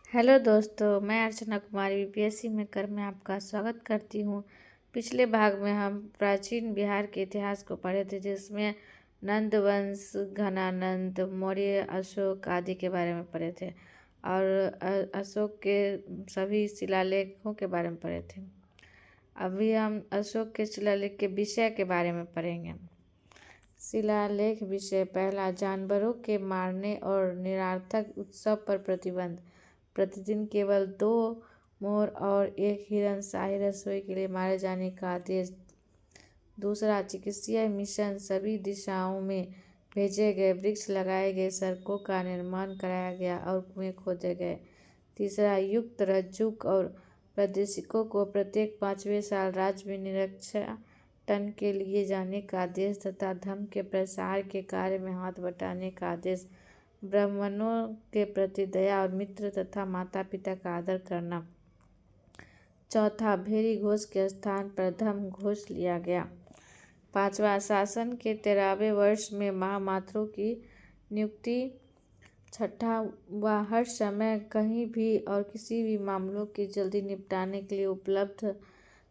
Hello दोस्तों, मैं Archana Kumari BPSC में कर में आपका स्वागत करती हूँ। पिछले भाग में हम प्राचीन बिहार के इतिहास को पढ़े थे, जिसमें नंद वंश, घनानंद, मौर्य, अशोक आदि के बारे में पढ़े थे और अशोक के सभी शिलालेखों के बारे में पढ़े थे। अभी हम अशोक के शिलालेख के विषय के बारे में पढ़ेंगे। शिलालेख विषय पहला, जानवरों के मारने और निरर्थक उत्सव पर प्रतिबंध। प्रतिदिन केवल 2 मोर और 1 हिरण शाही रसोई के लिए मारे जाने का आदेश। दूसरा, चिकित्सीय मिशन, सभी दिशाओं में भेजे गए, वृक्ष लगाए गए, सड़कों का निर्माण कराया गया और कुएं खोदे गए। तीसरा, युक्त रज्जुक और प्रादेशिकों को प्रत्येक 5वें साल राज्य में निरीक्षण के लिए जाने का आदेश तथा धर्म के प्रसार के कार्य में हाथ बटाने का आदेश। ब्राह्मणों के प्रति दया और मित्र तथा माता पिता का आदर करना। चौथा, भेरी घोष के स्थान पर धर्म घोष लिया गया। पांचवा, शासन के 13वें वर्ष में महामात्रों की नियुक्ति। छठा, वह हर समय कहीं भी और किसी भी मामलों के जल्दी निपटाने के लिए उपलब्ध।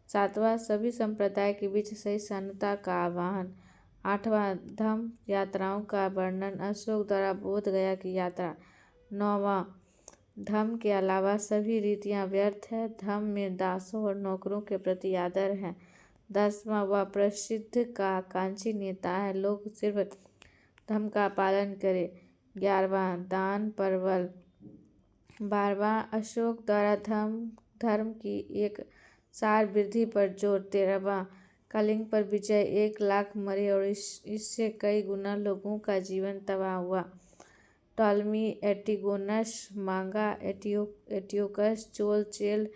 सातवां, सभी संप्रदाय के बीच सहिष्णुता का आह्वान। आठवां, धम्म यात्राओं का वर्णन, अशोक द्वारा बोध गया की यात्रा। नौवां, धम्म के अलावा सभी रीतियां व्यर्थ है, धम्म में दासों और नौकरों के प्रति आदर है। 10वां, वह प्रसिद्ध का कांची नेता है, लोग सिर्फ धम्म का पालन करें। 11वां, दान पर बल। 12वां, अशोक द्वारा धर्म की एक सार वृद्धि पर जोर। 13वां, कलिंग पर विजय, 1 लाख मरे और इससे कई गुना लोगों का जीवन तबाह हुआ। टॉलमी, एटिगोनस, मांगा, एटियोकस, चोल, चेल,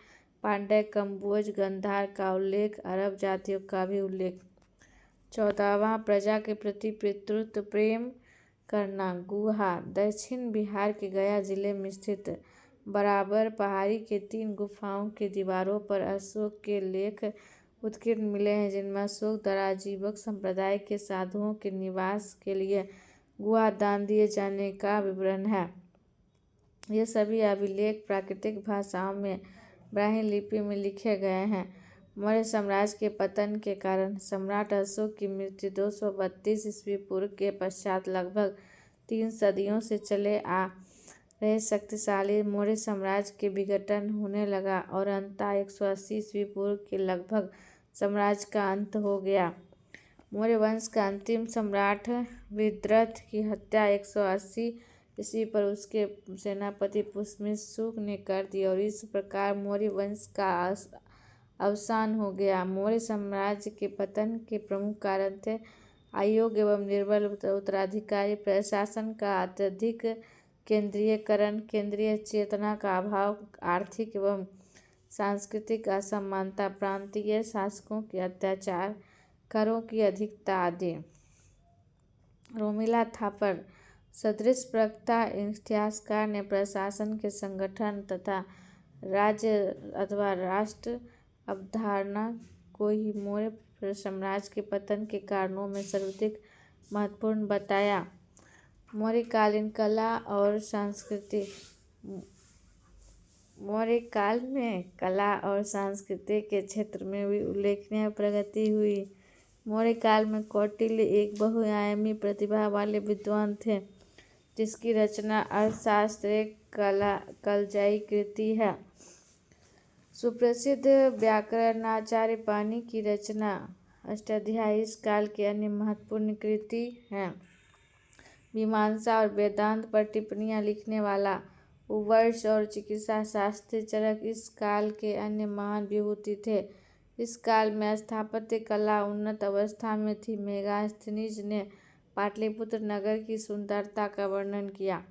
पांड्य, कंबोज, गंधार का उल्लेख, अरब जातियों का भी उल्लेख। 14वां, प्रजा के प्रति पितृत्व प्रेम करना। गुहा, दक्षिण बिहार के गया जिले में स्थित बराबर पहाड़ी के 3 गुफाओं के दीवारों पर अशोक के लेख उत्कीर्ण मिले हैं, जिनमें अशोक द्वारा आजीवक संप्रदाय के साधुओं के निवास के लिए गुहा दान दिए जाने का विवरण है। ये सभी अभिलेख प्राकृतिक भाषाओं में ब्राह्मी लिपि में लिखे गए हैं। मौर्य साम्राज्य के पतन के कारण सम्राट अशोक की मृत्यु 232 ईस्वी पूर्व के पश्चात लगभग 3 सदियों से चले आ रहे शक्तिशाली मौर्य साम्राज्य के विघटन होने लगा और अंततः 180 ईस्वी पूर्व के लगभग साम्राज्य का अंत हो गया। मौर्य वंश का अंतिम सम्राट विद्रथ की हत्या 180 ईस्वी पर उसके सेनापति पुष्यमित ने कर दी और इस प्रकार मौर्य वंश का अवसान हो गया। मौर्य साम्राज्य के पतन के प्रमुख कारण थे अयोग्य एवं निर्बल उत्तराधिकारी, प्रशासन का अत्यधिक केंद्रीयकरण, केंद्रीय चेतना का अभाव, आर्थिक एवं सांस्कृतिक असमानता, प्रांतीय शासकों के अत्याचार, करों की अधिकता आदि। रोमिला थापर सदृश प्रवक्ता इतिहासकार ने प्रशासन के संगठन तथा राज्य अथवा राष्ट्र अवधारणा को ही मौर्य साम्राज्य के पतन के कारणों में सर्वाधिक महत्वपूर्ण बताया। मौर्यकालीन कला और संस्कृति। मौर्य काल में कला और संस्कृति के क्षेत्र में भी उल्लेखनीय प्रगति हुई। मौर्य काल में कौटिल्य एक बहुआयामी प्रतिभा वाले विद्वान थे, जिसकी रचना अर्थशास्त्र एक कलजाई कृति है। सुप्रसिद्ध व्याकरणाचार्य पाणिनि की रचना अष्टाध्यायी इस काल की अन्य महत्वपूर्ण कृति है। मीमांसा और वेदांत पर टिप्पणियां लिखने वाला उवर्ष और चिकित्सा शास्त्री चरक इस काल के अन्य महान विभूति थे। इस काल में स्थापत्य कला उन्नत अवस्था में थी। मेगास्थनीज ने पाटलिपुत्र नगर की सुंदरता का वर्णन किया।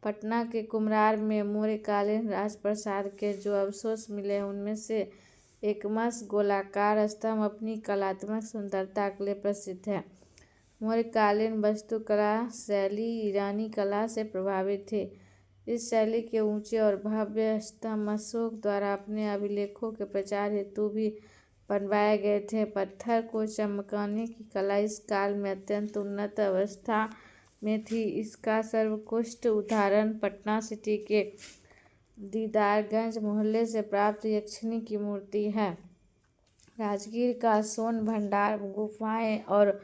पटना के कुम्हरार में मौर्यकालीन राजप्रासाद के जो अवशेष मिले उनमें से एकमस गोलाकार स्तंभ अपनी कलात्मक सुंदरता के लिए प्रसिद्ध है। मौर्यकालीन वास्तुकला शैली ईरानी कला से प्रभावित थी। इस शैली के ऊंचे और भव्य स्तंभ अशोक द्वारा अपने अभिलेखों के प्रचार हेतु भी बनवाए गए थे। पत्थर को चमकाने की कला इस काल में अत्यंत उन्नत अवस्था में थी। इसका सर्वोत्कृष्ट उदाहरण पटना सिटी के दीदारगंज मोहल्ले से प्राप्त यक्षिणी की मूर्ति है। राजगीर का सोन भंडार गुफाएं और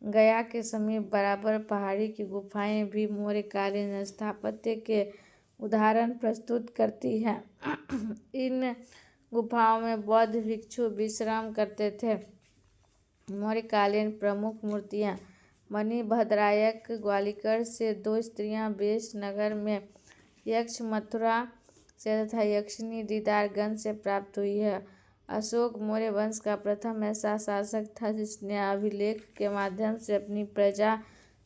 गया के समीप बराबर पहाड़ी की गुफाएं भी मौर्यकालीन स्थापत्य के उदाहरण प्रस्तुत करती हैं। इन गुफाओं में बौद्ध भिक्षु विश्राम करते थे। मौर्यकालीन प्रमुख मूर्तियाँ मणिभद्रायक ग्वालियर से, 2 स्त्रियाँ बेश नगर में, यक्ष मथुरा से तथा यक्षिणी दीदारगंज से प्राप्त हुई है। अशोक मौर्य वंश का प्रथम ऐसा शासक था जिसने अभिलेख के माध्यम से अपनी प्रजा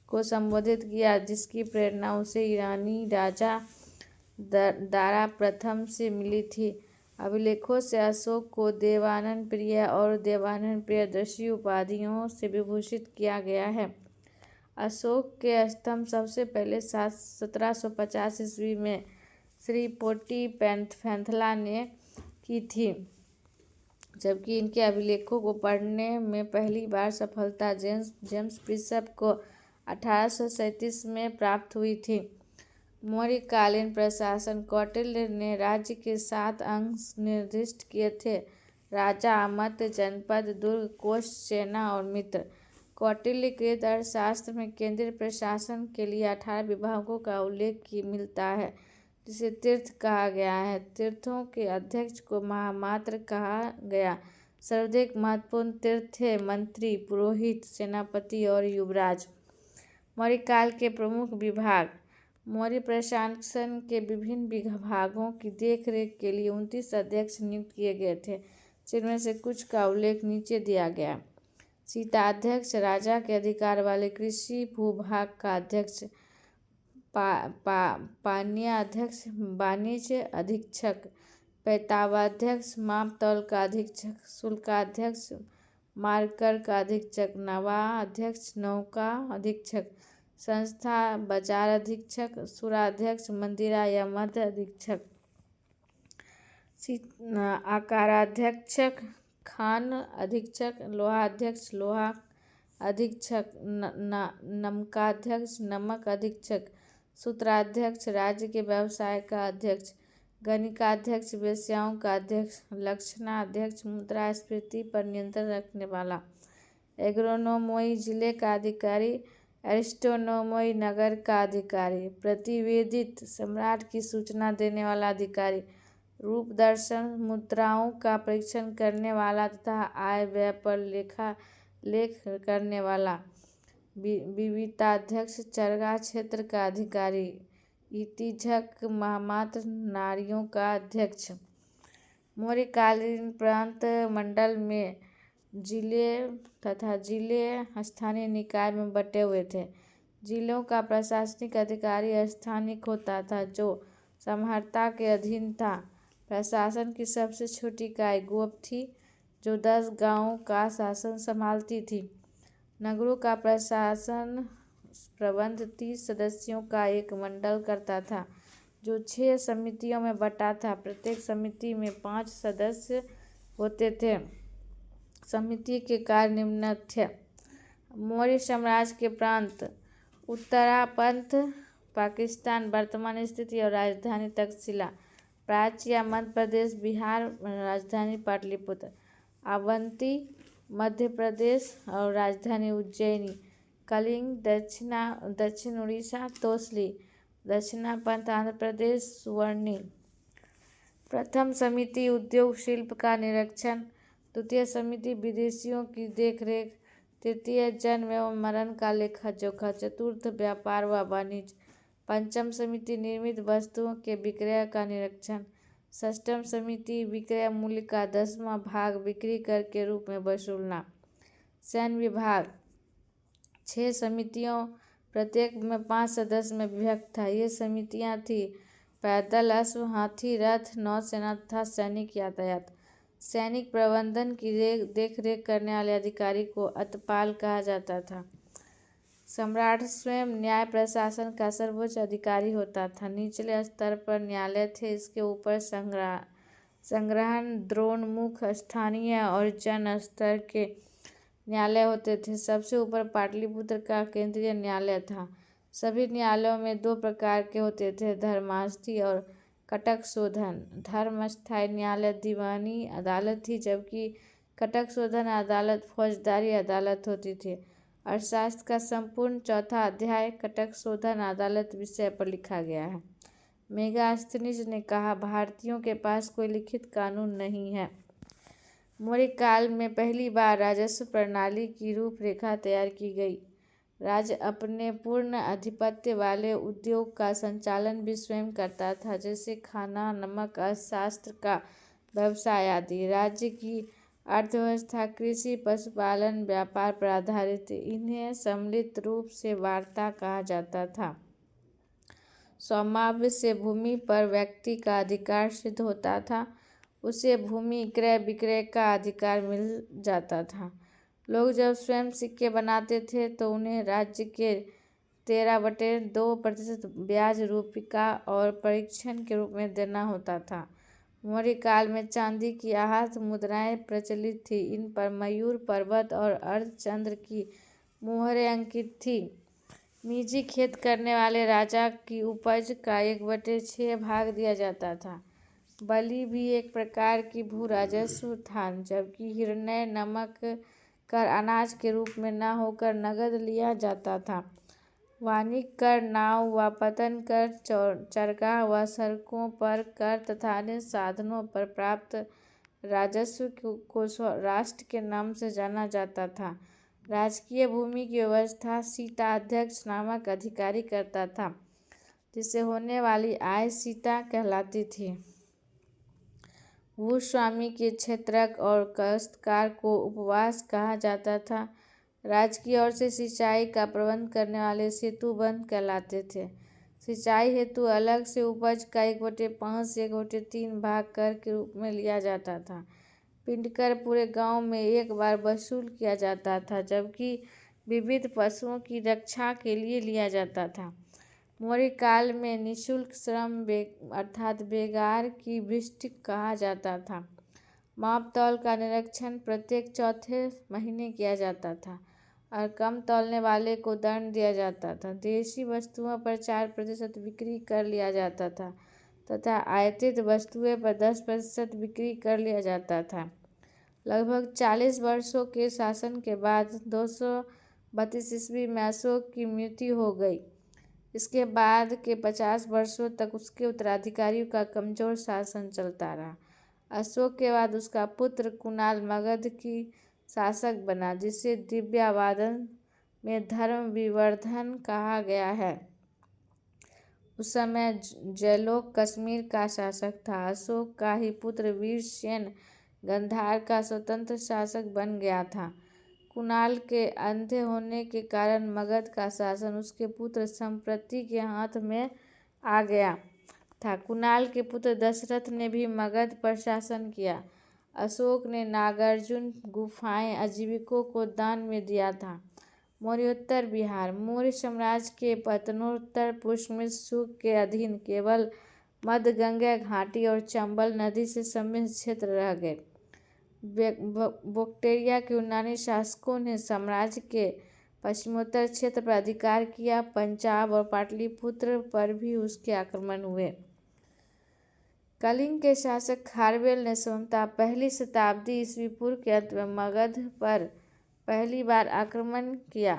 को संबोधित किया, जिसकी प्रेरणा उसे ईरानी राजा दारा प्रथम से मिली थी। अभिलेखों से अशोक को देवानंद प्रिय और देवानंद प्रियदर्शी उपाधियों से विभूषित किया गया है। अशोक के स्तंभ सबसे पहले 1750 ईस्वी में श्री पोटी पैंथला ने की थी, जबकि इनके अभिलेखों को पढ़ने में पहली बार सफलता जेम्स प्रिंसेप को 1837 में प्राप्त हुई थी। मौर्यकालीन प्रशासन कौटिल्य ने राज्य के 7 अंग निर्दिष्ट किए थे: राजा, अमात्य, जनपद, दुर्ग, कोष, सेना और मित्र। कौटिल्यकृत अर्थशास्त्र में केंद्रीय प्रशासन के लिए 18 विभागों का उल्लेख मिलता है, जिसे तीर्थ कहा गया है। तीर्थों के अध्यक्ष को महामात्र कहा गया। सर्वाधिक महत्वपूर्ण तीर्थ थे मंत्री, पुरोहित, सेनापति और युवराज। मौर्यकाल के प्रमुख विभाग। मौर्य प्रशासन के विभिन्न विभागों की देखरेख के लिए 29 अध्यक्ष नियुक्त किए गए थे, जिनमें से कुछ का उल्लेख नीचे दिया गया। शीताध्यक्ष, राजा के अधिकार वाले कृषि भूभाग का अध्यक्ष। पानीयाध्यक्ष, वाणिज्य अधीक्षक। पैतावाध्यक्ष, माप तौल का अधीक्षक। शुल्काध्यक्ष, मार्कर का अधीक्षक। नवाध्यक्ष, नौका अधीक्षक। संस्था बाजार अधीक्षक। सुराध्यक्ष, मंदिरा या मध्य अधीक्षक। आकाराध्यक्ष, खान अधीक्षक। लोहाध्यक्ष, लोहा अधीक्षक। नमकाध्यक्ष, नमक अधीक्षक। सूत्राध्यक्ष, राज्य के व्यवसाय का अध्यक्ष। गणिकाध्यक्ष, वेश्याओं का अध्यक्ष। लक्षणाध्यक्ष, मुद्रास्फीति पर नियंत्रण रखने वाला। एग्रोनोमोई, जिले का अधिकारी। एरिस्टोनोमोई, नगर का अधिकारी। प्रतिवेदित, सम्राट की सूचना देने वाला अधिकारी। रूप दर्शन, मुद्राओं का परीक्षण करने वाला तथा आय व्यय पर लेख करने वाला। विविताध्यक्ष, चरगा क्षेत्र का अधिकारी। इतिझक, महामात्र, नारियों का अध्यक्ष। मौर्यकालीन प्रांत मंडल में जिले तथा जिले स्थानीय निकाय में बटे हुए थे। जिलों का प्रशासनिक अधिकारी स्थानिक होता था, जो समहर्ता के अधीन था। प्रशासन की सबसे छोटी इकाई गोप थी, जो 10 गांवों का शासन संभालती थी। नगरों का प्रशासन प्रबंध 30 सदस्यों का एक मंडल करता था, जो 6 समितियों में बटा था। प्रत्येक समिति में 5 सदस्य होते थे। समिति के कार्य निम्नलिखित थे। मौर्य साम्राज्य के प्रांत: उत्तरापंथ, पाकिस्तान, वर्तमान स्थिति और राजधानी तक्षशिला। प्राच्य या मध्य प्रदेश, बिहार, राजधानी पाटलिपुत्र। अवंती, मध्य प्रदेश और राजधानी उज्जैनी। कलिंग, दक्षिण उड़ीसा, तोसली। दक्षिणापंथ, आंध्र प्रदेश, सुवर्णी। प्रथम समिति उद्योग शिल्प का निरीक्षण। द्वितीय समिति विदेशियों की देखरेख। तृतीय जन्म एवं मरण का लेखा जोखा। चतुर्थ व्यापार व वाणिज्य। पंचम समिति निर्मित वस्तुओं के विक्रय का निरीक्षण। षष्ठम समिति विक्रय मूल्य का 10वां भाग बिक्री कर के रूप में वसूलना। सैन्य विभाग 6 समितियों, प्रत्येक में 5 सदस्य में विभक्त था। ये समितियां थी: पैदल, अश्व, हाथी, रथ, नौसेना तथा सैनिक यातायात। सैनिक प्रबंधन की देखरेख करने वाले अधिकारी को अतपाल कहा जाता था। सम्राट स्वयं न्याय प्रशासन का सर्वोच्च अधिकारी होता था। निचले स्तर पर न्यायालय थे, इसके ऊपर संग्रहण, द्रोणमुख, स्थानीय और जन स्तर के न्यायालय होते थे। सबसे ऊपर पाटलिपुत्र का केंद्रीय न्यायालय था। सभी न्यायालयों में 2 प्रकार के होते थे: धर्मास्थी और कटक शोधन धर्मस्थायी न्यायालय दीवानी अदालत थी, जबकि कटक शोधन अदालत फौजदारी अदालत होती थी। अर्थशास्त्र का संपूर्ण चौथा अध्याय कटक शोधन अदालत विषय पर लिखा गया है। मेगास्थनीज ने कहा, भारतीयों के पास कोई लिखित कानून नहीं है। मौर्य काल में पहली बार राजस्व प्रणाली की रूपरेखा तैयार की गई। राज्य अपने पूर्ण आधिपत्य वाले उद्योग का संचालन भी स्वयं करता था, जैसे खाना, नमक, अर्थशास्त्र का व्यवसाय आदि। राज्य की अर्थव्यवस्था कृषि, पशुपालन, व्यापार पर आधारित थी। इन्हें सम्मिलित रूप से वार्ता कहा जाता था। स्वामित्व से भूमि पर व्यक्ति का अधिकार सिद्ध होता था, उसे भूमि क्रय विक्रय का अधिकार मिल जाता था। लोग जब स्वयं सिक्के बनाते थे तो उन्हें राज्य के 13/2% ब्याज रूपिका और परीक्षण के रूप में देना होता था। मौर्य काल में चांदी की आहत मुद्राएं प्रचलित थी। इन पर मयूर, पर्वत और अर्धचंद्र की मुहरें अंकित थी। निजी खेत करने वाले राजा की उपज का 1/6 भाग दिया जाता था। बलि भी एक प्रकार की भू राजस्व था, जबकि हिरण्य नमक कर अनाज के रूप में न होकर नगद लिया जाता था। वाणिज्य कर, नाव व पत्तन कर, चरगाह व सड़कों पर कर तथा अन्य साधनों पर प्राप्त राजस्व को राष्ट्र के नाम से जाना जाता था। राजकीय भूमि की व्यवस्था सीता अध्यक्ष नामक अधिकारी करता था, जिससे होने वाली आय सीता कहलाती थी। भूस्वामी के क्षेत्रक और काश्तकार को उपवास कहा जाता था। राज्य की ओर से सिंचाई का प्रबंध करने वाले सेतुबंद कहलाते थे। सिंचाई हेतु अलग से उपज का 1/5 से 1/3 भाग कर के रूप में लिया जाता था। पिंड कर पूरे गांव में एक बार वसूल किया जाता था, जबकि विविध पशुओं की रक्षा के लिए लिया जाता था। मौर्य काल में निःशुल्क श्रम अर्थात बेगार की वृष्टि कहा जाता था। माप तौल का निरीक्षण प्रत्येक चौथे महीने किया जाता था और कम तौलने वाले को दंड दिया जाता था। देशी वस्तुओं पर 4% बिक्री कर लिया जाता था तथा आयातित वस्तुएं पर 10% बिक्री कर लिया जाता था। लगभग 40 वर्षों के शासन के बाद 232 ईस्वी में अशोक की मृत्यु हो गई। इसके बाद के 50 वर्षों तक उसके उत्तराधिकारियों का कमजोर शासन चलता रहा। अशोक के बाद उसका पुत्र कुणाल मगध की शासक बना, जिसे दिव्यावादन में धर्म विवर्धन कहा गया है। उस समय जयलोक कश्मीर का शासक था। अशोक का ही पुत्र वीरसेन गांधार का स्वतंत्र शासक बन गया था। कुणाल के अंधे होने के कारण मगध का शासन उसके पुत्र संप्रति के हाथ में आ गया था। कुणाल के पुत्र दशरथ ने भी मगध पर शासन किया। अशोक ने नागार्जुन गुफाएं आजीविकों को दान में दिया था। मौर्योत्तर बिहार। मौर्य साम्राज्य के पतनोत्तर पुष्यमित्र शुंग के अधीन केवल मध्य गंगा घाटी और चंबल नदी से समृद्ध क्षेत्र रह गए। बक्ट्रिया के यूनानी शासकों ने साम्राज्य के पश्चिमोत्तर क्षेत्र पर अधिकार किया। पंजाब और पाटलिपुत्र पर भी उसके आक्रमण हुए। कलिंग के शासक खारवेल ने संभवतः पहली शताब्दी ईस्वी पूर्व के अंत में मगध पर पहली बार आक्रमण किया।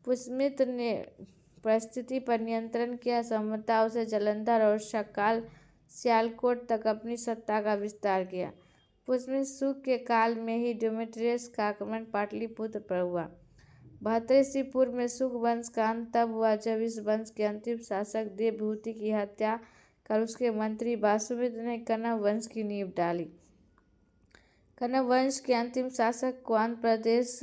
पुष्यमित्र ने परिस्थिति पर नियंत्रण किया। संभवतः उसे जालंधर और सकाल सियालकोट तक अपनी सत्ता का विस्तार किया। पुष्यमित्र शुंग के काल में ही डेमेट्रियस का आक्रमण पाटलिपुत्र पर हुआ। 72 ईस्वी पूर्व में शुंग वंश का अंत तब हुआ जब इस वंश के अंतिम शासक देवभूति की हत्या कर उसके मंत्री वासुमित्र ने कण्व वंश की नींव डाली। कण्व वंश के अंतिम शासक को आंध्र प्रदेश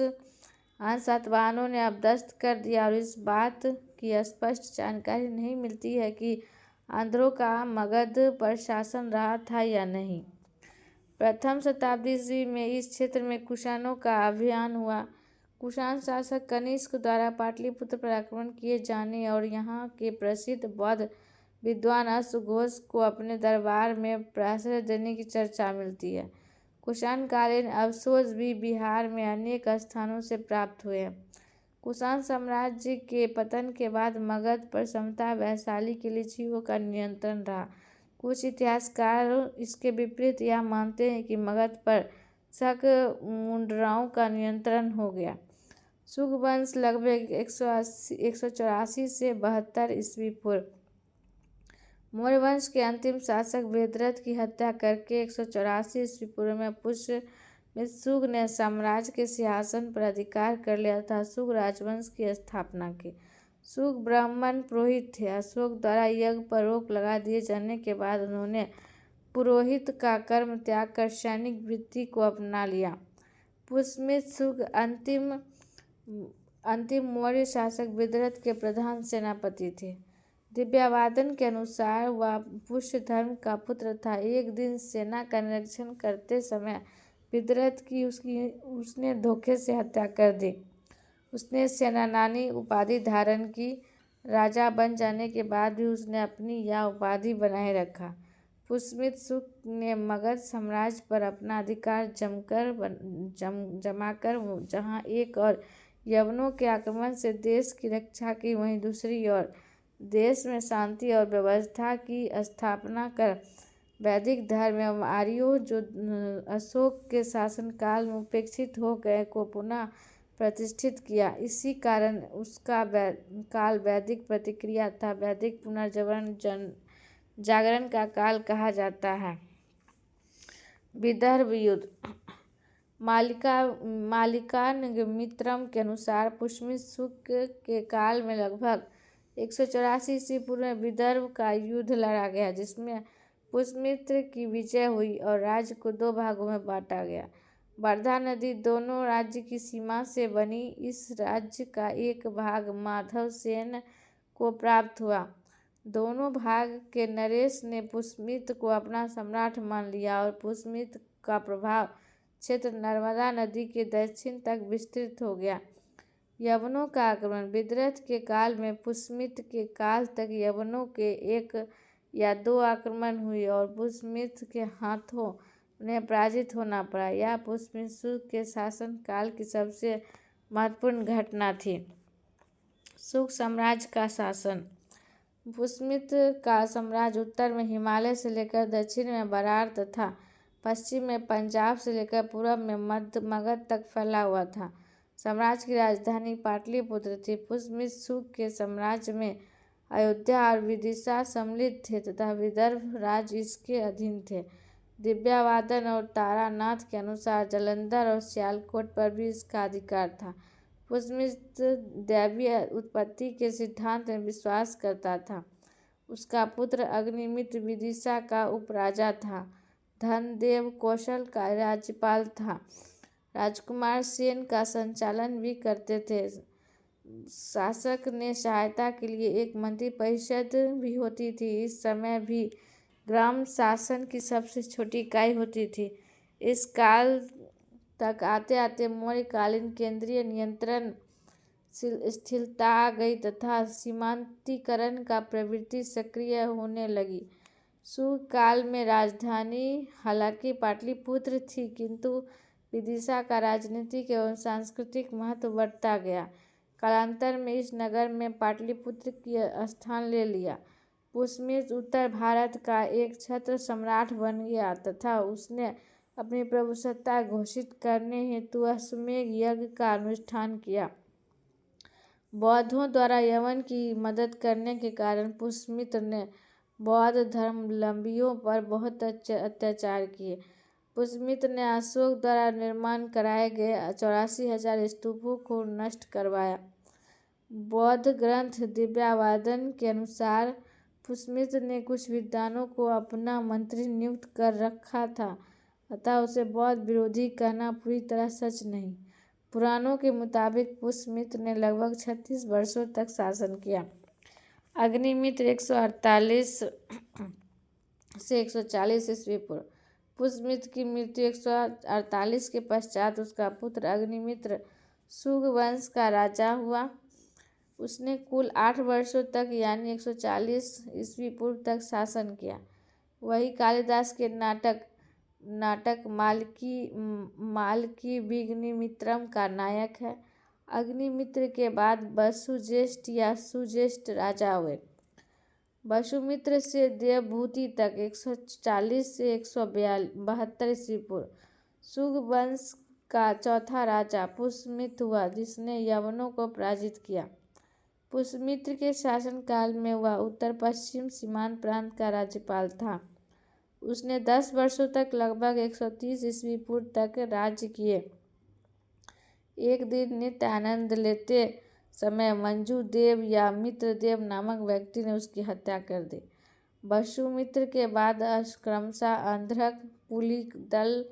सातवाहनों ने अपदस्थ कर दिया और इस बात की स्पष्ट जानकारी नहीं मिलती है कि आंध्रों का मगध पर शासन रहा था या नहीं। प्रथम शताब्दी ईस्वी में इस क्षेत्र में कुषाणों का अभियान हुआ। कुषाण शासक कनिष्क द्वारा पाटलिपुत्र पर आक्रमण किए जाने और यहाँ के प्रसिद्ध बौद्ध विद्वान अश्वघोष को अपने दरबार में प्रश्रय देने की चर्चा मिलती है। कुषाणकालीन अवशेष भी बिहार में अनेक स्थानों से प्राप्त हुए हैं। कुषाण साम्राज्य के पतन के बाद मगध पर समता वैशाली के लिच्छियों का नियंत्रण रहा। कुछ इतिहासकार इसके विपरीत यह मानते हैं कि मगध पर शक मुंडराओं का नियंत्रण हो गया। शुंग वंश लगभग 184 से 72 ईस्वी पूर्व मौर्य वंश के अंतिम शासक बृहद्रथ की हत्या करके 184 ईस्वी पूर्व में पुष्यमित्र शुंग ने साम्राज्य के सिंहासन पर अधिकार कर लिया तथा शुंग राजवंश की स्थापना की। शुंग ब्राह्मण पुरोहित थे। अशोक द्वारा यज्ञ पर रोक लगा दिए जाने के बाद उन्होंने पुरोहित का कर्म त्याग कर सैनिक वृत्ति को अपना लिया। पुष्यमित्र शुंग अंतिम मौर्य शासक बृहद्रथ के प्रधान सेनापति थे। दिव्यावादन के अनुसार वह पुष्य धर्म का पुत्र था। एक दिन सेना का निरीक्षण करते समय बृहद्रथ की उसने धोखे से हत्या कर दी। उसने सेनानी उपाधि धारण की। राजा बन जाने के बाद भी उसने अपनी यह उपाधि बनाए रखा। पुष्यमित्र शुंग ने मगध साम्राज्य पर अपना अधिकार जमाकर जहाँ एक और यवनों के आक्रमण से देश की रक्षा की, वहीं दूसरी ओर देश में शांति और व्यवस्था की स्थापना कर वैदिक धर्म एवं आर्यों जो अशोक के शासनकाल में उपेक्षित हो गए को पुनः प्रतिष्ठित किया। इसी कारण उसका काल वैदिक प्रतिक्रिया था वैदिक पुनर्जागरण का काल कहा जाता है। विदर्भ युद्ध। मालिकार्जुमित्रम के अनुसार पुष्यमित्र शुंग के काल में लगभग 184 ईस्वी पूर्व में विदर्भ का युद्ध लड़ा गया, जिसमें पुष्यमित्र की विजय हुई और राज्य को 2 भागों में बांटा गया। वर्धा नदी दोनों राज्य की सीमा से बनी। इस राज्य का एक भाग माधवसेन को प्राप्त हुआ। दोनों भाग के नरेश ने पुष्यमित्र को अपना सम्राट मान लिया और पुष्यमित्र का प्रभाव क्षेत्र नर्मदा नदी के दक्षिण तक विस्तृत हो गया। यवनों का आक्रमण। बृहद्रथ के काल में पुष्यमित्र के काल तक यवनों के 1 या 2 आक्रमण हुए और पुष्यमित्र के हाथों उन्हें पराजित होना पड़ा। यह पुष्यमित्र शुंग के शासन काल की सबसे महत्वपूर्ण घटना थी। शुंग साम्राज्य का शासन। पुष्यमित्र का साम्राज्य उत्तर में हिमालय से लेकर दक्षिण में बरार तथा पश्चिम में पंजाब से लेकर पूर्व में मगध तक फैला हुआ था। साम्राज्य की राजधानी पाटलिपुत्र थी। पुष्यमित्र शुंग के साम्राज्य में अयोध्या और विदिशा सम्मिलित थे तथा विदर्भ राज्य इसके अधीन थे। दिव्यावादन और तारानाथ के अनुसार जालंधर और सियालकोट पर भी इसका अधिकार था। पुष्यमित्र दैवीय उत्पत्ति के सिद्धांत में विश्वास करता था। उसका पुत्र अग्निमित्र विदिशा का उपराजा था। धनदेव कौशल का राज्यपाल था। राजकुमार सेन का संचालन भी करते थे। शासक ने सहायता के लिए एक मंत्री परिषद भी होती थी। इस समय भी ग्राम शासन की सबसे छोटी इकाई होती थी। इस काल तक आते आते मौर्यकालीन केंद्रीय नियंत्रण स्थिरता आ गई तथा सीमांतीकरण का प्रवृत्ति सक्रिय होने लगी। शुंग काल में राजधानी हालांकि पाटलिपुत्र थी, किंतु विदिशा का राजनीतिक एवं सांस्कृतिक महत्व बढ़ता गया। कालांतर में इस नगर में पाटलिपुत्र की स्थान ले लिया। पुष्यमित्र उत्तर भारत का एक छत्र सम्राट बन गया तथा उसने अपनी प्रभुसत्ता घोषित करने हेतु अश्वमेध यज्ञ का अनुष्ठान किया। बौद्धों द्वारा यवन की मदद करने के कारण पुष्यमित्र ने बौद्ध धर्मावलंबियों पर बहुत अत्याचार किए। पुष्यमित्र ने अशोक द्वारा निर्माण कराए गए 84,000 स्तूपों को नष्ट करवाया। बौद्ध ग्रंथ दिव्यावादन के अनुसार पुष्यमित्र ने कुछ विद्वानों को अपना मंत्री नियुक्त कर रखा था, अतः उसे बौद्ध विरोधी कहना पूरी तरह सच नहीं। पुराणों के मुताबिक पुष्यमित्र ने लगभग 36 वर्षों तक शासन किया। अग्निमित्र 148 से 140 ईस्वी पूर्व। पुष्यमित्र की मृत्यु 148 के पश्चात उसका पुत्र अग्निमित्र शुंग वंश का राजा हुआ। उसने कुल 8 वर्षों तक यानी 140 ईस्वी पूर्व तक शासन किया। वही कालिदास के नाटक माल्कीविग्निमित्रम का नायक है। अग्निमित्र के बाद वसुज्येष्ठ या सुज्येष्ठ राजा हुए। वसुमित्र से देवभूति तक 140 से 172 ईस्वी पूर्व। सुग वंश का चौथा राजा पुष्यमित्र हुआ, जिसने यवनों को पराजित किया। पुष्यमित्र के शासनकाल में वह उत्तर पश्चिम सीमांत प्रांत का राज्यपाल था। उसने 10 वर्षों तक लगभग 130 ईस्वी पूर्व तक राज्य किए। एक दिन नित्य आनंद लेते समय मंजुदेव या मित्रदेव नामक व्यक्ति ने उसकी हत्या कर दी। वसुमित्र के बाद क्रमशः अंधक, पुलिदल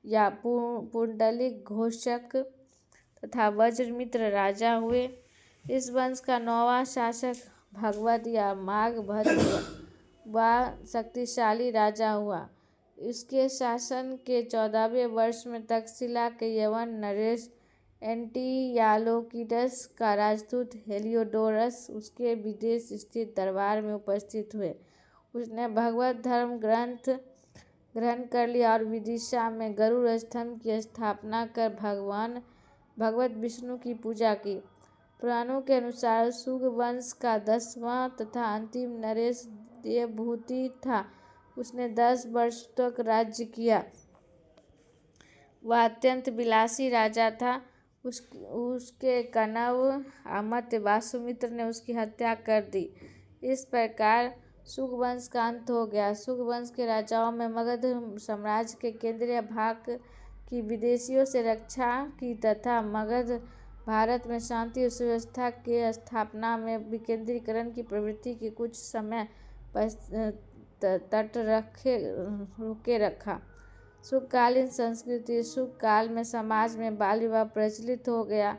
या पुंडलिक घोषक तथा वज्रमित्र राजा हुए। इस वंश का 9वां शासक भगवत या मागभद्र वह शक्तिशाली राजा हुआ। इसके शासन के 14वें वर्ष में तक्षशिला के यवन नरेश एंटियालोकिडस का राजदूत हेलियोडोरस उसके विदेश स्थित दरबार में उपस्थित हुए। उसने भगवत धर्म ग्रंथ ग्रहण कर लिया और विदिशा में गरुड़ स्तंभ की स्थापना कर भगवत विष्णु की पूजा की। पुराणों के अनुसार सुग वंश का 10वां तथा अंतिम नरेश देवभूति था। उसने 10 वर्ष तक राज्य किया। वह अत्यंत विलासी राजा था। उसके कनव अमात्य वासुमित्र ने उसकी हत्या कर दी। इस प्रकार सुग वंश का अंत हो गया। सुग वंश के राजाओं में मगध साम्राज्य के केंद्रीय भाग की विदेशियों से रक्षा की तथा मगध भारत में शांति और सुव्यवस्था के स्थापना में विकेंद्रीकरण की प्रवृत्ति की कुछ समय तट रोके रखा। सुखकालीन संस्कृति। सुख काल में समाज में बाल विवाह प्रचलित हो गया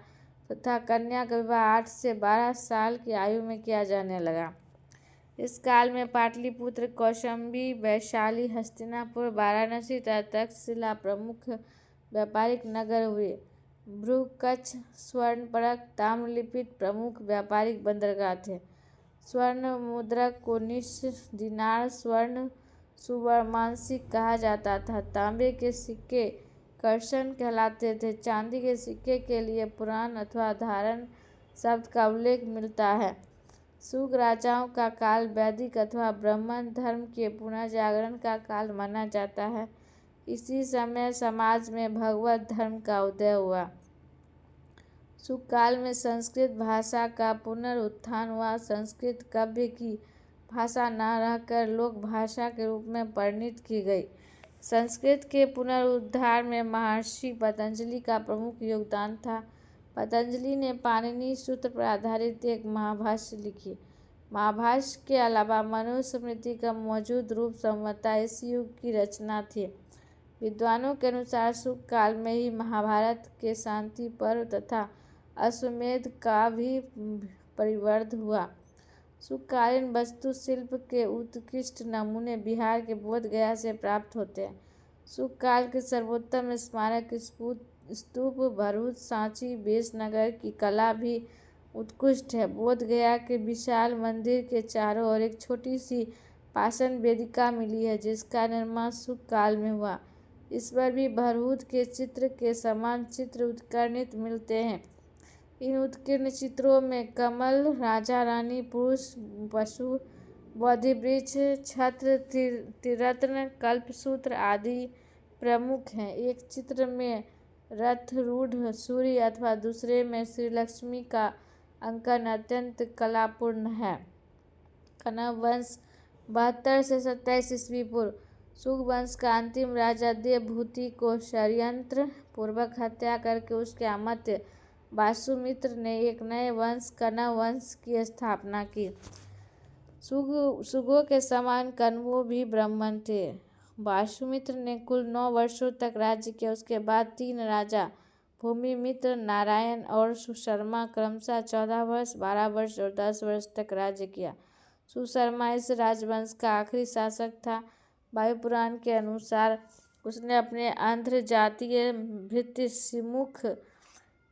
तथा कन्या का विवाह 8 से 12 साल की आयु में किया जाने लगा। इस काल में पाटलिपुत्र, कौशाम्बी, वैशाली, हस्तिनापुर, वाराणसी तथा तक्षशिला प्रमुख व्यापारिक नगर हुए। भ्रुकच्छ, स्वर्णपरक, ताम्रलिप्त प्रमुख व्यापारिक बंदरगाह थे। स्वर्ण मुद्रक को निश्च दिनार स्वर्ण सुवर्मांशिक कहा जाता था। तांबे के सिक्के कर्षण कहलाते थे। चांदी के सिक्के के लिए पुराण अथवा धारण शब्द का उल्लेख मिलता है। सुग राजाओं का काल वैदिक अथवा ब्राह्मण धर्म के पुनर्जागरण का काल माना जाता है। इसी समय समाज में भगवत धर्म का उदय हुआ। सुग काल में संस्कृत भाषा का पुनरुत्थान हुआ। संस्कृत काव्य की भाषा न रहकर लोक भाषा के रूप में परिणित की गई। संस्कृत के पुनरुद्धार में महर्षि पतंजलि का प्रमुख योगदान था। पतंजलि ने पाणिनि सूत्र पर आधारित एक महाभाष्य लिखी। महाभाष्य के अलावा मनुस्मृति का मौजूद रूप संवता इस युग की रचना थी। विद्वानों के अनुसार सुग काल में ही महाभारत के शांति पर्व तथा अश्वमेध का भी परिवर्ध हुआ। सुगकालीन वास्तुशिल्प के उत्कृष्ट नमूने बिहार के बोध गया से प्राप्त होते हैं। सुग काल के सर्वोत्तम स्मारक स्तूप भरूच, सांची, बेसनगर की कला भी उत्कृष्ट है। बोध गया के विशाल मंदिर के चारों ओर एक छोटी सी पाषाण वेदिका मिली है, जिसका निर्माण सुग काल में हुआ। इस पर भी भरहुत के चित्र के समान चित्र उत्कीर्णित मिलते हैं। इन उत्कीर्ण चित्रों में कमल, राजा रानी, पुरुष, पशु, बोधिवृक्ष, छत्र, त्रिरत्न, कल्पसूत्र आदि प्रमुख हैं। एक चित्र में रथरूढ़ सूर्य अथवा दूसरे में श्री लक्ष्मी का अंकन अत्यंत कलापूर्ण है। कनव वंश 72 से 27 ईस्वी पूर्व। सुग वंश का अंतिम राजा देवभूति को षड्यंत्र पूर्वक हत्या करके उसके अमात्य वासुमित्र ने एक नए वंश कनव वंश की स्थापना की। सुगों के समान कण्वों भी ब्राह्मण थे। वासुमित्र ने कुल 9 वर्षों तक राज्य किया। उसके बाद 3 राजा भूमिमित्र, नारायण और सुशर्मा क्रमशः 14 वर्ष, 12 वर्ष और 10 वर्ष तक राज्य किया। सुशर्मा इस राजवंश का आखिरी शासक था। वायुपुराण के अनुसार उसने अपने आंध्र जातीय भृत्य सिमुख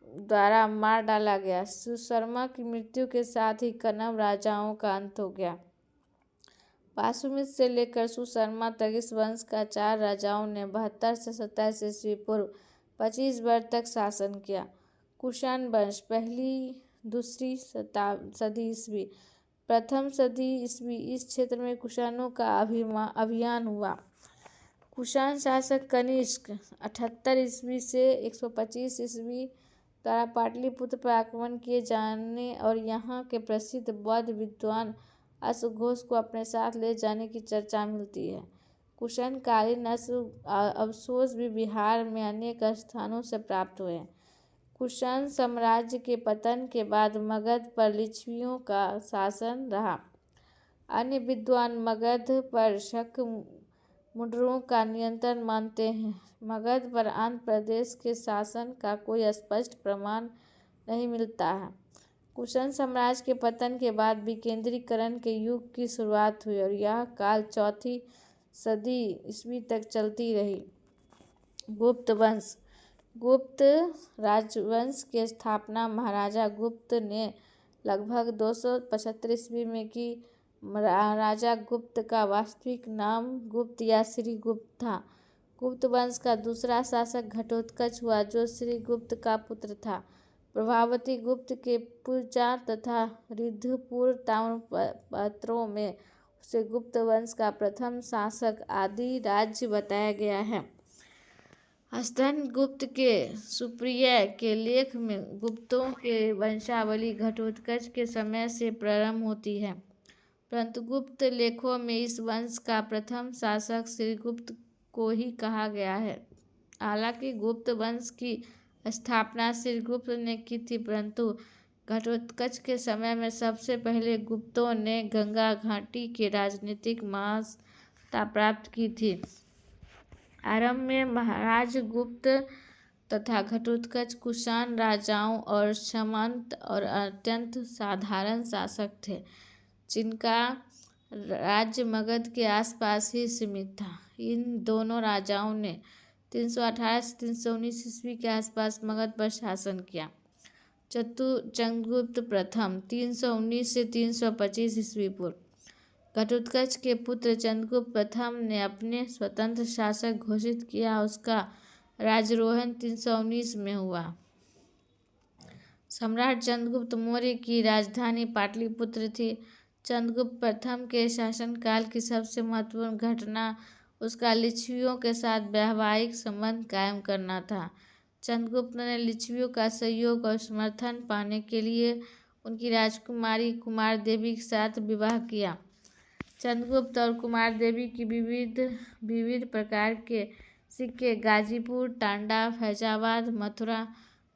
द्वारा मार डाला गया। सुशर्मा की मृत्यु के साथ ही कनव राजाओं का अंत हो गया। वासुमित्र से लेकर सुशर्मा तक इस वंश का 4 राजाओं ने 72 से 27 ईस्वी पूर्व 25 वर्ष तक शासन किया। कुषाण वंश 1ली-2री सदी ईस्वी। प्रथम सदी ईस्वी इस क्षेत्र में कुषाणों का अभियान हुआ। कुषाण शासक कनिष्क 78 ईस्वी से 125 ईस्वी द्वारा पाटलिपुत्र पर आक्रमण किए जाने और यहाँ के प्रसिद्ध बौद्ध विद्वान अश्वघोष को अपने साथ ले जाने की चर्चा मिलती है। कुषाण कालीन अवशेष भी बिहार में अनेक स्थानों से प्राप्त हुए हैं। कुषाण साम्राज्य के पतन के बाद मगध पर लिच्छवियों का शासन रहा। अन्य विद्वान मगध पर शक मुड्रों का नियंत्रण मानते हैं। मगध पर आंध्र प्रदेश के शासन का कोई स्पष्ट प्रमाण नहीं मिलता है। कुषाण साम्राज्य के पतन के बाद विकेंद्रीकरण के युग की शुरुआत हुई और यह काल 4वीं सदी ईस्वी तक चलती रही। गुप्त वंश। गुप्त राजवंश की स्थापना महाराजा गुप्त ने लगभग 275 ईस्वी में की। राजा गुप्त का वास्तविक नाम गुप्त या श्रीगुप्त था। गुप्त वंश का दूसरा शासक घटोत्कच हुआ जो श्रीगुप्त का पुत्र था। प्रभावती गुप्त के पूजा तथा रिद्धपुर ताम्रपत्रों में उसे गुप्त वंश का प्रथम शासक आदि राज्य बताया गया है। स्तन गुप्त के सुप्रिय के लेख में गुप्तों के वंशावली घटोत्कच के समय से प्रारंभ होती है, परंतु गुप्त लेखों में इस वंश का प्रथम शासक श्रीगुप्त को ही कहा गया है। हालांकि गुप्त वंश की स्थापना श्रीगुप्त ने की थी, परंतु घटोत्कच के समय में सबसे पहले गुप्तों ने गंगा घाटी के राजनीतिक महत्ता प्राप्त की थी। आरंभ में महाराज गुप्त तथा घटोत्कच कुषाण राजाओं और सामंत और अत्यंत साधारण शासक थे, जिनका राज्य मगध के आसपास ही सीमित था। इन दोनों राजाओं ने 318 से 319 ईस्वी के आसपास मगध पर शासन किया। चंद्रगुप्त प्रथम 319 से 325 ईस्वी पूर्व। घटोत्कच के पुत्र चंद्रगुप्त प्रथम ने अपने स्वतंत्र शासक घोषित किया। उसका राज्यारोहण 319 में हुआ। सम्राट चंद्रगुप्त मौर्य की राजधानी पाटलिपुत्र थी। चंद्रगुप्त प्रथम के शासनकाल की सबसे महत्वपूर्ण घटना उसका लिच्छवियों के साथ वैवाहिक संबंध कायम करना था। चंद्रगुप्त ने लिच्छवियों का सहयोग और समर्थन पाने के लिए उनकी राजकुमारी कुमार देवी के साथ विवाह किया। चंद्रगुप्त और कुमार देवी की विविध प्रकार के सिक्के गाजीपुर, टांडा, फैजाबाद, मथुरा,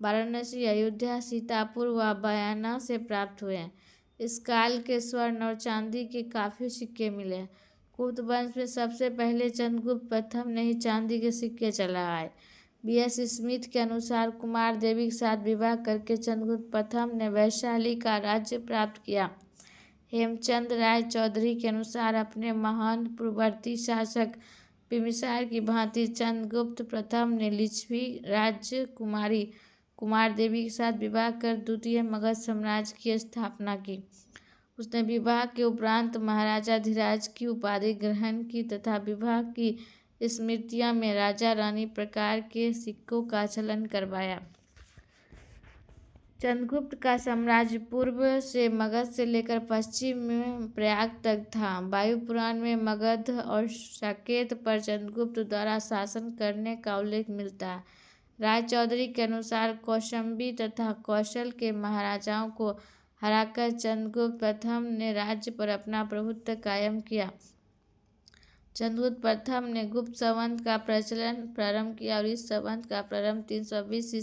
वाराणसी, अयोध्या, सीतापुर व बयाना से प्राप्त हुए हैं। इस काल के स्वर्ण और चांदी के काफ़ी सिक्के मिले। गुप्त वंश में सबसे पहले चंद्रगुप्त प्रथम ने ही चांदी के सिक्के चलाए। B.S. स्मिथ के अनुसार कुमार देवी के साथ विवाह करके चंद्रगुप्त प्रथम ने वैशाली का राज्य प्राप्त किया। हेमचंद राय चौधरी के अनुसार अपने महान पूर्ववर्ती शासक बिंबिसार की भांति चंद्रगुप्त प्रथम ने लिच्छवी राजकुमारी कुमार देवी के साथ विवाह कर द्वितीय मगध साम्राज्य की स्थापना की। उसने विवाह के उपरांत महाराजाधिराज की उपाधि ग्रहण की तथा विवाह की स्मृतियां में राजा रानी प्रकार के सिक्कों का चलन करवाया। चंद्रगुप्त का साम्राज्य पूर्व से मगध से लेकर पश्चिम में प्रयाग तक था। वायु पुराण में मगध और साकेत पर चंद्रगुप्त द्वारा शासन करने का उल्लेख मिलता है। राय चौधरी के अनुसार कौशाम्बी तथा कौशल के महाराजाओं को हराकर चंद्रगुप्त प्रथम ने राज्य पर अपना प्रभुत्व कायम किया। चंद्रगुप्त प्रथम ने गुप्त संवत का प्रचलन प्रारंभ किया और इस संवत का प्रारंभ 320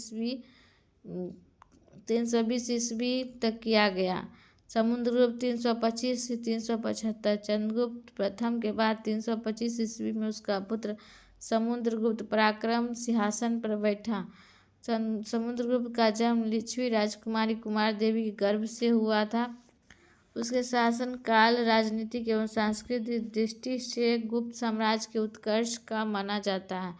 ईस्वी तक किया गया। समुद्रगुप्त 325 से 375। चंद्रगुप्त प्रथम के बाद 325 ईस्वी में उसका पुत्र समुद्रगुप्त पराक्रम सिंहासन पर बैठा। समुद्रगुप्त का जन्म लिच्छवी राजकुमारी कुमार देवी के गर्भ से हुआ था। उसके शासन काल राजनीतिक एवं सांस्कृतिक दृष्टि से गुप्त साम्राज्य के उत्कर्ष का माना जाता है।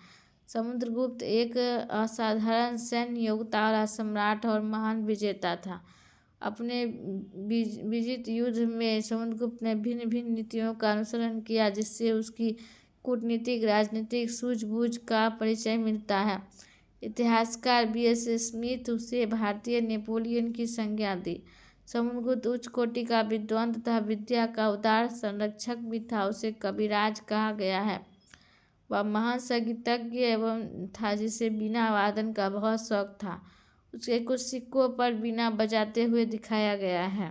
समुद्रगुप्त एक असाधारण सैन्य योग्यता वाला सम्राट और महान विजेता था। अपने विजित युद्ध में समुद्रगुप्त ने भिन्न भिन्न नीतियों का अनुसरण किया, जिससे उसकी कूटनीतिक राजनीतिक सूझबूझ का परिचय मिलता है। इतिहासकार B.S. स्मिथ उसे भारतीय नेपोलियन की संज्ञा दी। समुद्रगुप्त उच्च कोटि का विद्वान तथा विद्या का उदार संरक्षक भी था। उसे कविराज कहा गया है। वह महान संगीतज्ञ एवं था जिसे बीना वादन का बहुत शौक था। उसके कुछ सिक्कों पर बीना बजाते हुए दिखाया गया है।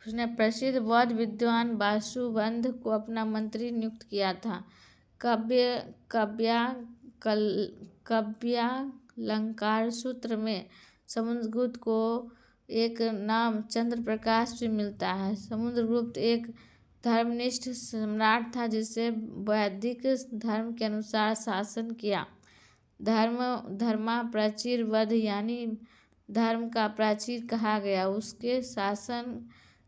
उसने प्रसिद्ध बौद्ध विद्वान वासुबंध को अपना मंत्री नियुक्त किया था। काव्यालंकार सूत्र में समुद्रगुप्त को एक नाम चंद्रप्रकाश भी मिलता है। समुद्रगुप्त एक धर्मनिष्ठ सम्राट था जिसे वैदिक धर्म के अनुसार शासन किया। धर्मा प्राचीर वध यानी धर्म का प्राचीर कहा गया। उसके शासन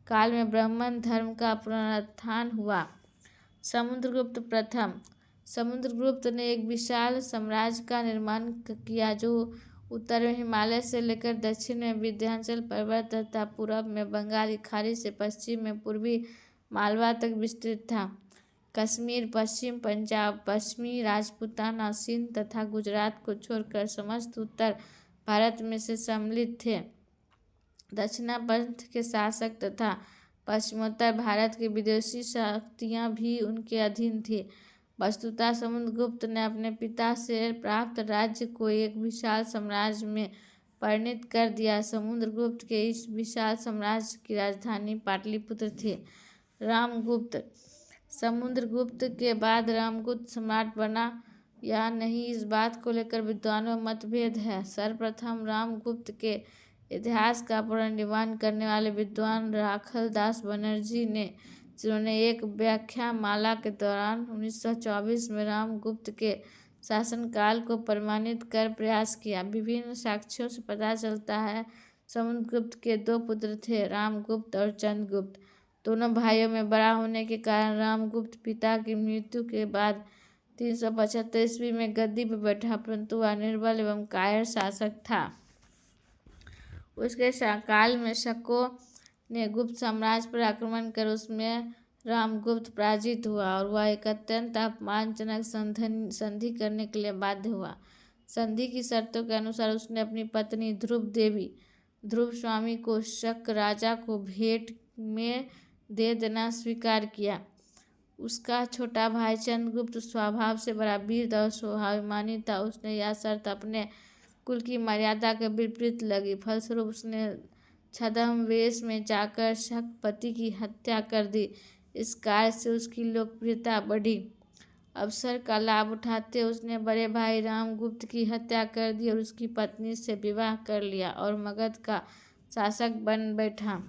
काल में ब्राह्मण धर्म का पुनरुत्थान हुआ। समुद्रगुप्त प्रथम। समुद्रगुप्त ने एक विशाल साम्राज्य का निर्माण किया जो उत्तर में हिमालय से लेकर दक्षिण में विंध्याचल पर्वत तथा पूर्व में बंगाल की खाड़ी से पश्चिम में पूर्वी मालवा तक विस्तृत था। कश्मीर, पश्चिम पंजाब, पश्चिमी राजपूताना, सिंध तथा गुजरात को छोड़कर समस्त उत्तर भारत में से सम्मिलित थे। दक्षिणापंथ के शासक तथा पश्चिमोत्तर भारत की विदेशी शक्तियाँ भी उनके अधीन थी। वस्तुतः समुद्रगुप्त ने अपने पिता से प्राप्त राज्य को एक विशाल साम्राज्य में परिणत कर दिया। समुद्रगुप्त के इस विशाल साम्राज्य की राजधानी पाटलिपुत्र थी। रामगुप्त। समुद्रगुप्त के बाद रामगुप्त सम्राट बना या नहीं इस बात को लेकर विद्वानों में मतभेद है। सर्वप्रथम रामगुप्त के इतिहास का पुनर्निर्माण करने वाले विद्वान राखल दास बनर्जी ने, जिन्होंने एक व्याख्यामाला के दौरान 1924 में रामगुप्त के शासनकाल को प्रमाणित कर प्रयास किया। विभिन्न साक्ष्यों से पता चलता है समुद्रगुप्त के दो पुत्र थे, रामगुप्त और चंद्रगुप्त। दोनों भाइयों में बड़ा होने के कारण रामगुप्त पिता की मृत्यु के बाद 375 ईस्वी में गद्दी पर बैठा, परंतु वह निर्बल एवं कायर शासक था। उसके काल में शकों ने गुप्त साम्राज्य पर आक्रमण कर उसमें रामगुप्त पराजित हुआ और वह एक अत्यंत अपमानजनक संधि करने के लिए बाध्य हुआ। संधि की शर्तों के अनुसार उसने अपनी पत्नी ध्रुव स्वामी को शक राजा को भेंट में दे देना स्वीकार किया। उसका छोटा भाई चंद्रगुप्त स्वभाव से बड़ा वीर और स्वाभिमानी था। उसने यह शर्त अपने कुल की मर्यादा के विपरीत लगी। फलस्वरूप उसने छद्म वेश में जाकर शकपति की हत्या कर दी। इस कार्य से उसकी लोकप्रियता बढ़ी। अवसर का लाभ उठाते उसने बड़े भाई रामगुप्त की हत्या कर दी और उसकी पत्नी से विवाह कर लिया और मगध का शासक बन बैठा।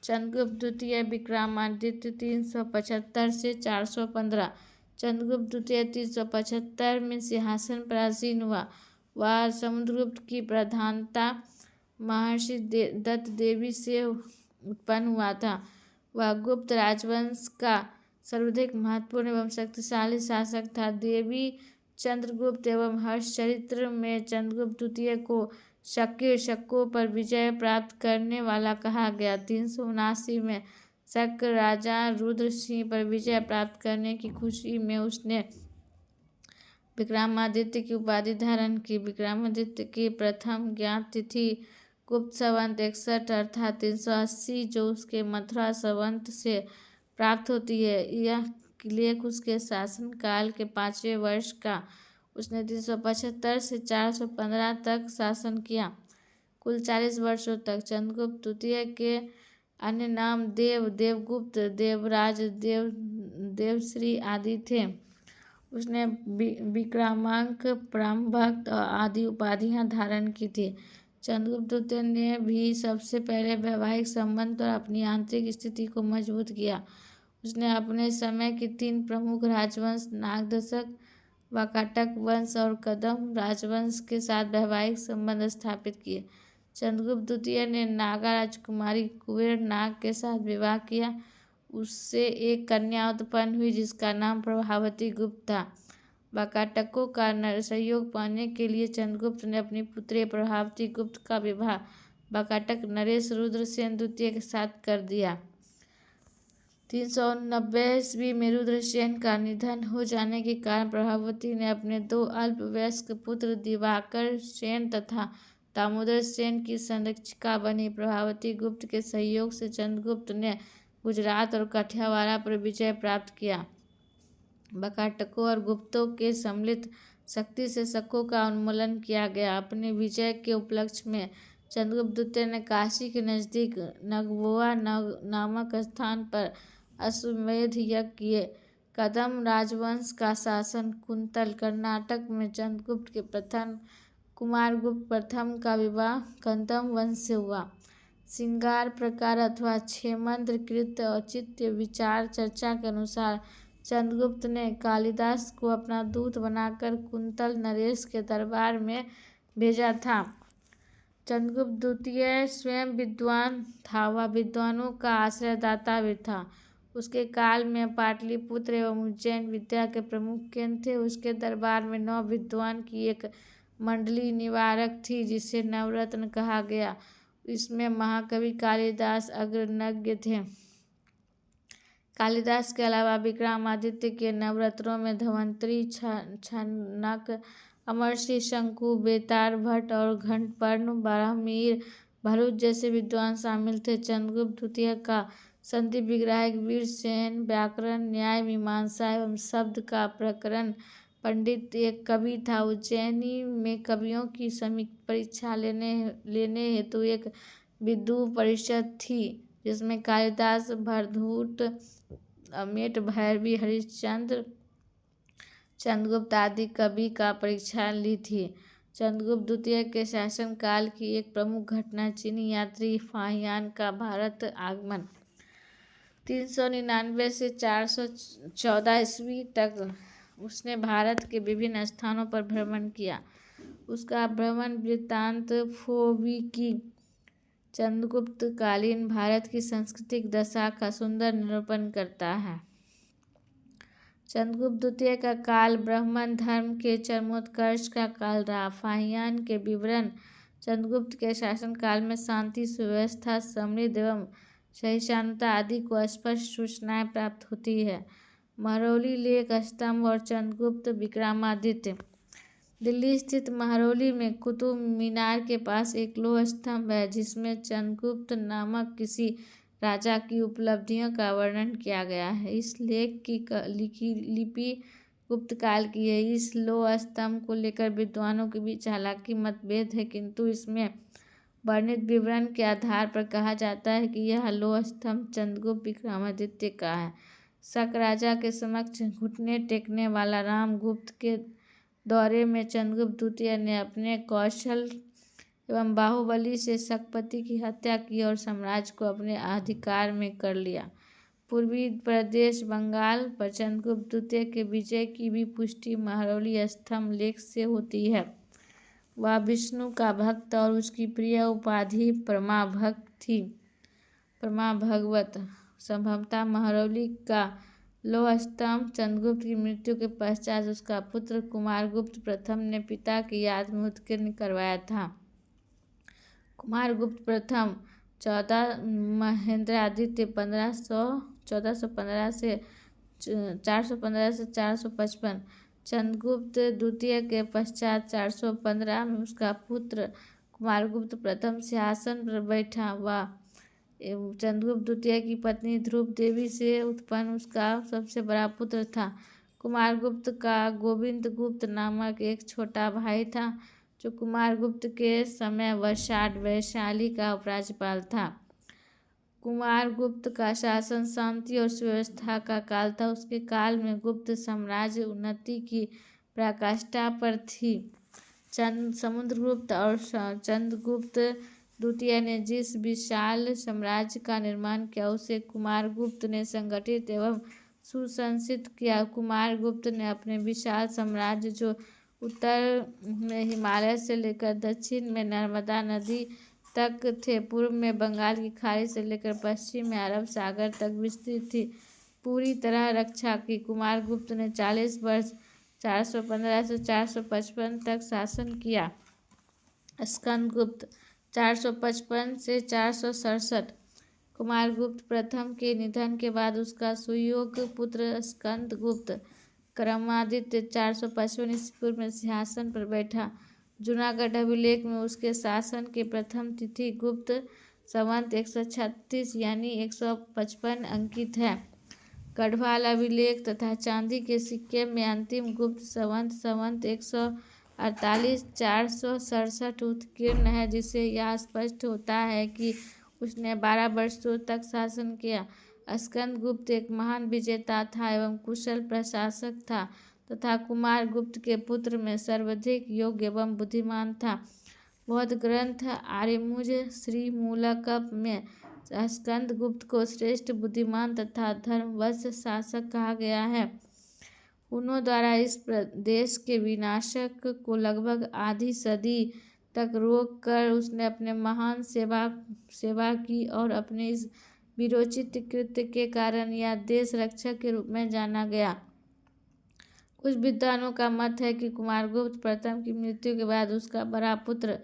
चंद्रगुप्त द्वितीय विक्रमादित्य 375 से 415। चंद्रगुप्त द्वितीय 375 में सिंहासन पर आसीन हुआ। वह समुद्रगुप्त की प्रधानता महर्षि दत्त देवी से उत्पन्न हुआ था। वह गुप्त राजवंश का सर्वाधिक महत्वपूर्ण एवं शक्तिशाली शासक था। देवी चंद्रगुप्त एवं हर्षचरित्र में चंद्रगुप्त द्वितीय को शकों पर विजय प्राप्त करने वाला कहा गया। 379 में शक राजा रुद्र सिंह पर विजय प्राप्त करने की खुशी में उसने विक्रमादित्य की उपाधि धारण की। विक्रमादित्य की प्रथम ज्ञात तिथि गुप्त संवत 61 अर्थात 380 जो उसके मथुरा संवत से प्राप्त होती है। यह लेख उसके शासनकाल के 5वें वर्ष का। उसने 375 से 415 तक शासन किया, कुल 40 वर्षों तक। चंद्रगुप्त द्वितीय के अन्य नाम देवगुप्त, देवराज, देवश्री आदि थे। उसने विक्रमांक, परमभक्त आदि उपाधियां धारण की थी। चंद्रगुप्त द्वितीय ने भी सबसे पहले वैवाहिक संबंध और अपनी आंतरिक स्थिति को मजबूत किया। उसने अपने समय के 3 प्रमुख राजवंश नागदशक, वाकाटक वंश और कदम राजवंश के साथ वैवाहिक संबंध स्थापित किए। चंद्रगुप्त द्वितीय ने नागा राजकुमारी कुबेर नाग के साथ विवाह किया। उससे एक कन्या उत्पन्न हुई जिसका नाम प्रभावती गुप्त था। वाकाटकों का सहयोग पाने के लिए चंद्रगुप्त ने अपनी पुत्री प्रभावती गुप्त का विवाह वाकाटक नरेश रुद्रसेन द्वितीय के साथ कर दिया। 390 ईस्वी में रुद्रसेन का निधन हो जाने के कारण प्रभावती ने अपने 2 अल्पवयस्क पुत्र दिवाकर सेन तथा दामोदर सेन की संरक्षिका बनी। प्रभावती गुप्त के सहयोग से चंद्रगुप्त ने गुजरात और काठियावाड़ पर विजय प्राप्त किया। बकाटकों और गुप्तों के सम्मिलित शक्ति से शकों का उन्मूलन किया गया। अपने विजय के उपलक्ष्य में चंद्रगुप्त द्वितीय ने काशी के नजदीक नगवोआ नामक स्थान पर अश्वमेध यज्ञ किए। कदम राजवंश का शासन कुंतल कर्नाटक में चंद्रगुप्त के प्रथम कुमारगुप्त प्रथम का विवाह कदम वंश से हुआ। श्रृंगार प्रकार अथवा क्षेमंत्र कृत औचित्य विचार चर्चा के अनुसार चंद्रगुप्त ने कालिदास को अपना दूत बनाकर कुंतल नरेश के दरबार में भेजा था। चंद्रगुप्त द्वितीय स्वयं विद्वान था, वह विद्वानों का आश्रयदाता भी था। उसके काल में पाटलिपुत्र एवं उज्जैन विद्या के प्रमुख केंद्र थे। उसके दरबार में 9 विद्वान की एक मंडली निवारक थी जिसे नवरत्न कहा गया। इसमें महाकवि कालिदास अग्रगण्य थे। कालिदास के अलावा विक्रमादित्य के नवरत्नों में धन्वंतरि, छनक, अमरसिंह, शंकु, बेतार भट्ट और घंटपर्ण, बारहमीर, भरूच जैसे विद्वान शामिल थे। चंद्रगुप्त द्वितीय का संधि विग्राहक वीरसेन व्याकरण, न्याय, मीमांसा एवं शब्द का प्रकरण पंडित एक कवि था। उज्जैनी में कवियों की परीक्षा लेने हेतु एक विदु परिषद थी जिसमें कालिदास, भरतूत, अमेट, भैरवी, हरिश्चंद्र, चंद्रगुप्त आदि कवि का परीक्षा ली थी। चंद्रगुप्त द्वितीय के शासनकाल की एक प्रमुख घटना चीनी यात्री फाहियान का भारत आगमन 399 से 414 ईस्वी तक उसने भारत के विभिन्न स्थानों पर भ्रमण किया। उसका भ्रमण वृत्तांत फोवी की चंद्रगुप्त कालीन भारत की सांस्कृतिक दशा का सुंदर निरूपण करता है। चंद्रगुप्त द्वितीय का काल ब्राह्मण धर्म के चरमोत्कर्ष का काल रहा। फाहियान के विवरण चंद्रगुप्त के शासनकाल में शांति, सुव्यवस्था, समृद्धि एवं सहिष्णुता आदि को स्पष्ट सूचनाएं प्राप्त होती है। महरौली लेक स्तंभ और चंद्रगुप्त विक्रमादित्य। दिल्ली स्थित महरौली में कुतुब मीनार के पास एक लौह स्तंभ है जिसमें चंद्रगुप्त नामक किसी राजा की उपलब्धियों का वर्णन किया गया है। इस लेख की लिपि गुप्त काल की है। इस लौह स्तंभ को लेकर विद्वानों के बीच हालांकि मतभेद है, किंतु इसमें वर्णित विवरण के आधार पर कहा जाता है कि यह लौह स्तंभ चंद्रगुप्त विक्रमादित्य का है। शक राजा के समक्ष घुटने टेकने वाला रामगुप्त के दौरे में चंद्रगुप्त द्वितीय ने अपने कौशल एवं बाहुबली से शकपति की हत्या की और साम्राज्य को अपने अधिकार में कर लिया। पूर्वी प्रदेश बंगाल पर चंद्रगुप्त द्वितीय के विजय की भी पुष्टि महरौली स्तंभ लेख से होती है। वह विष्णु का भक्त और उसकी प्रिय उपाधि परमा भगवत। संभवतः महरौली का लौह स्तंभ चंद्रगुप्त की मृत्यु के पश्चात उसका पुत्र कुमारगुप्त प्रथम ने पिता की याद में उत्कीर्ण करवाया था। कुमारगुप्त प्रथम 14 महेंद्रादित्य 1415 से 455, चंद्रगुप्त द्वितीय के पश्चात 415 में उसका पुत्र कुमारगुप्त प्रथम सिंहासन पर बैठा। वह चंद्रगुप्त द्वितीय की पत्नी ध्रुव देवी से उत्पन्न उसका सबसे बड़ा पुत्र था। कुमारगुप्त का गोविंद गुप्त नामक एक छोटा भाई था जो कुमारगुप्त के समय वशाड वैशाली का उपराज्यपाल था। कुमारगुप्त का शासन शांति और सुव्यवस्था का काल था। उसके काल में गुप्त साम्राज्य उन्नति की पराकाष्ठा पर थी। समुद्रगुप्त और चंद्रगुप्त द्वितीय ने जिस विशाल साम्राज्य का निर्माण किया उसे कुमारगुप्त ने संगठित एवं सुसंसित किया। कुमारगुप्त ने अपने विशाल साम्राज्य जो उत्तर में हिमालय से लेकर दक्षिण में नर्मदा नदी तक थे, पूर्व में बंगाल की खाड़ी से लेकर पश्चिम में अरब सागर तक विस्तृत थी, पूरी तरह रक्षा की। कुमारगुप्त ने 40 वर्ष 415 से 455 तक शासन किया। स्कंदगुप्त 455 से 467। कुमारगुप्त प्रथम के निधन के बाद उसका सुयोग्य पुत्र स्कंदगुप्त विक्रमादित्य 455 ईस्वी पूर्व में सिंहासन पर बैठा। जूनागढ़ अभिलेख में उसके शासन के प्रथम तिथि गुप्त संवत 136 यानी 155 अंकित है। गढ़वाल अभिलेख तथा चांदी के सिक्के में अंतिम गुप्त संवत 148 467 उत्कीर्ण है, जिससे यह स्पष्ट होता है कि उसने 12 वर्षों तक शासन किया। स्कंदगुप्त एक महान विजेता था एवं कुशल प्रशासक था तथा कुमार गुप्त के पुत्र में सर्वाधिक योग्य एवं बुद्धिमान था। बौद्ध ग्रंथ आर्यमुज श्रीमूलकप में स्कंदगुप्त को श्रेष्ठ बुद्धिमान तथा धर्मवश शासक कहा गया है। हुनों द्वारा इस प्रदेश के विनाशक को लगभग आधी सदी तक रोक कर उसने अपने महान सेवा की और अपने इस वीरोचित कृत्य के कारण यह देश रक्षक के रूप में जाना गया। कुछ विद्वानों का मत है कि कुमारगुप्त प्रथम की मृत्यु के बाद उसका बड़ा पुत्र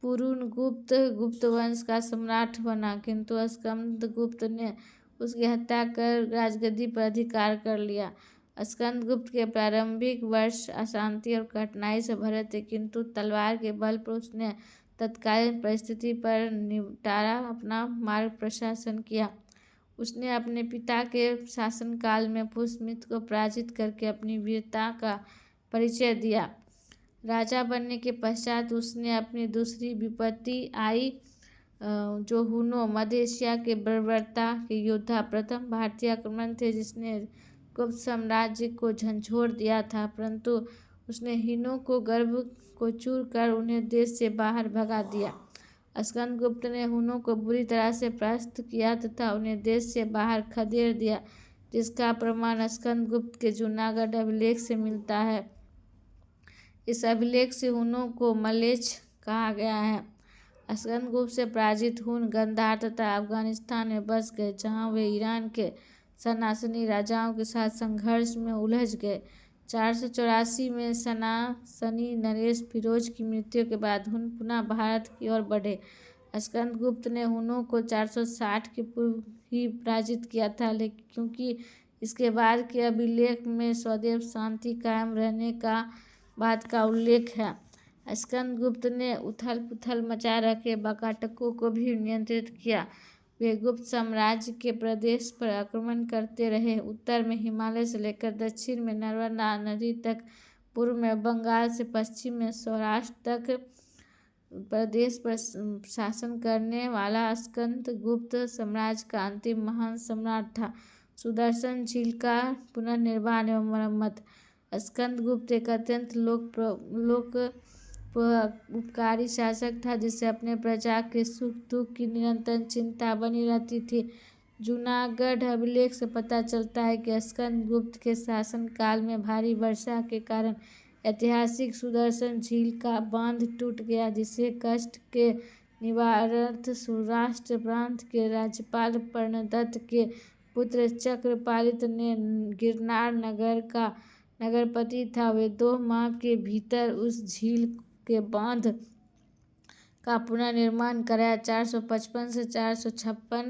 पुरुणगुप्त गुप्त वंश का सम्राट बना, किंतु स्कंदगुप्त ने उसकी हत्या कर राजगद्दी पर अधिकार कर लिया। स्कंदगुप्त के प्रारंभिक वर्ष अशांति और कठिनाई से भरे थे, किंतु तलवार के बल पर उसने तत्कालीन परिस्थिति पर निपटारा अपना मार्ग प्रशंसन किया। उसने अपने पिता के शासनकाल में पुष्यमित्र को पराजित करके अपनी वीरता का परिचय दिया। राजा बनने के पश्चात उसने अपनी दूसरी विपत्ति आई, जो हुनों मध्य एशिया के बर्बरता के योद्धा प्रथम भारतीय आक्रमण थे, जिसने गुप्त साम्राज्य को झंझोड़ दिया था, परंतु उसने हिनों को गर्व को चूर कर उन्हें देश से बाहर भगा दिया। स्कंदगुप्त ने हुनों को बुरी तरह से परास्त किया तथा उन्हें देश से बाहर खदेड़ दिया, जिसका प्रमाण स्कंदगुप्त के जूनागढ़ अभिलेख से मिलता है। इस अभिलेख से हुनों को मलेच्छ कहा गया है। स्कंदगुप्त से पराजित हुन गंधार तथा अफगानिस्तान में बस गए, जहां वे ईरान के सनातनी राजाओं के साथ संघर्ष में उलझ गए। 484 में सनातनी नरेश फिरोज की मृत्यु के बाद हुन पुनः भारत की ओर बढ़े। स्कंदगुप्त ने हुनों को 460 के पूर्व ही पराजित किया था, लेकिन क्योंकि इसके बाद के अभिलेख में सदैव शांति कायम रहने का बात का उल्लेख है। स्कंदगुप्त ने उथल पुथल मचा रखे बकाटकों को भी नियंत्रित किया। वे गुप्त साम्राज्य के प्रदेश पर आक्रमण करते रहे। उत्तर में हिमालय से लेकर दक्षिण में नर्मदा नदी तक, पूर्व में बंगाल से पश्चिम में सौराष्ट्र तक प्रदेश पर शासन करने वाला स्कंदगुप्त साम्राज्य का अंतिम महान सम्राट था। सुदर्शन झील का पुनर्निर्माण एवं मरम्मत। स्कंदगुप्त एक अत्यंत उपकारी शासक था, जिसे अपने प्रजा के सुख दुख की निरंतर चिंता बनी रहती थी। जूनागढ़ अभिलेख से पता चलता है कि स्कंदगुप्त के शासनकाल में भारी वर्षा के कारण ऐतिहासिक सुदर्शन झील का बांध टूट गया, जिसे कष्ट के निवारणार्थ सौराष्ट्र प्रांत के राज्यपाल प्रणदत्त के पुत्र चक्रपालित ने गिरनार नगर का नगरपति था, वे 2 माह के भीतर उस झील के बांध का पुनर्निर्माण कराया। 455 से 456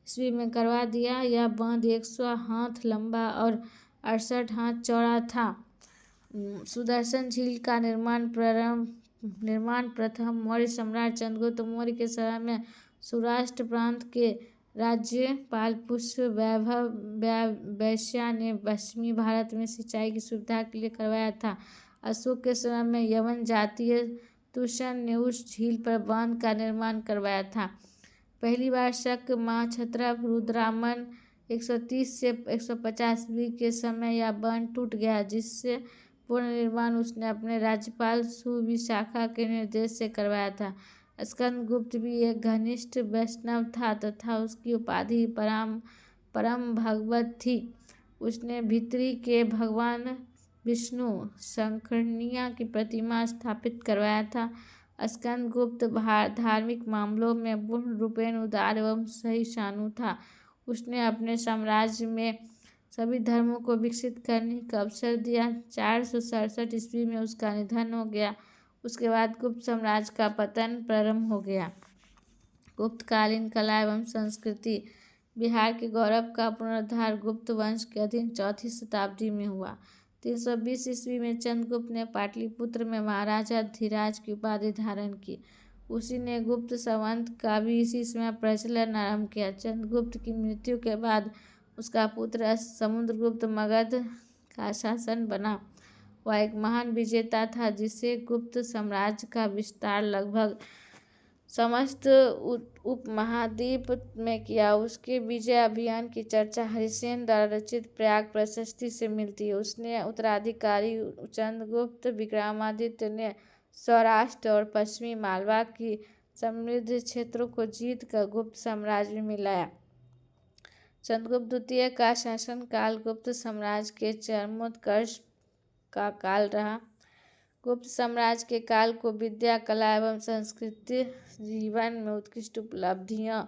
ईस्वी में करवा दिया। यह बांध 100 हाथ लंबा और 68 हाथ चौड़ा था। सुदर्शन झील का निर्माण प्रथम मौर्य सम्राट चंद्रगुप्त मौर्य के समय में सौराष्ट्र प्रांत के राज्यपाल पुष्य वैश्या ने पश्चिमी भारत में सिंचाई की सुविधा के लिए करवाया था। अशोक के समय में यवन जातीय तुषण ने उस झील पर बांध का निर्माण करवाया था। पहली बार शक महाक्षत्रप रुद्रमन 130 से 150 ईस्वी के समय यह बांध टूट गया, जिससे पुनर्निर्माण उसने अपने राज्यपाल सुविशाखा के निर्देश से करवाया था। स्कंदगुप्त भी एक घनिष्ठ वैष्णव था तथा उसकी उपाधि परम भगवत थी। उसने भित्री के भगवान विष्णु शंकरनिया की प्रतिमा स्थापित करवाया था। स्कंदगुप्त धार्मिक मामलों में पूर्ण रूपेण उदार एवं सहिष्णु था। उसने अपने साम्राज्य में सभी धर्मों को विकसित करने का अवसर दिया। 467 ईस्वी में उसका निधन हो गया। उसके बाद गुप्त साम्राज्य का पतन प्रारंभ हो गया। गुप्तकालीन कला एवं संस्कृति। बिहार के गौरव का पुनरुद्धार गुप्त वंश के अधीन 4वीं शताब्दी में हुआ। 320 ईस्वी में चंद्रगुप्त ने पाटलिपुत्र में महाराजा धीराज की उपाधि धारण की। उसी ने गुप्त संवत का भी इसी समय प्रचलन आरंभ किया। चंद्रगुप्त की मृत्यु के बाद उसका पुत्र समुद्रगुप्त मगध का शासक बना। वह एक महान विजेता था जिसे गुप्त साम्राज्य का विस्तार लगभग समस्त उपमहाद्वीप में किया। उसके विजय अभियान की चर्चा हरिसेन द्वारा रचित प्रयाग प्रशस्ति से मिलती है। उसने उत्तराधिकारी चंद्रगुप्त विक्रमादित्य ने सौराष्ट्र और पश्चिमी मालवा की समृद्ध क्षेत्रों को जीत कर गुप्त साम्राज्य में मिलाया। चंद्रगुप्त द्वितीय का शासनकाल गुप्त साम्राज्य के चरमोत्कर्ष का काल रहा। गुप्त साम्राज्य के काल को विद्या, कला एवं संस्कृति जीवन में उत्कृष्ट उपलब्धियों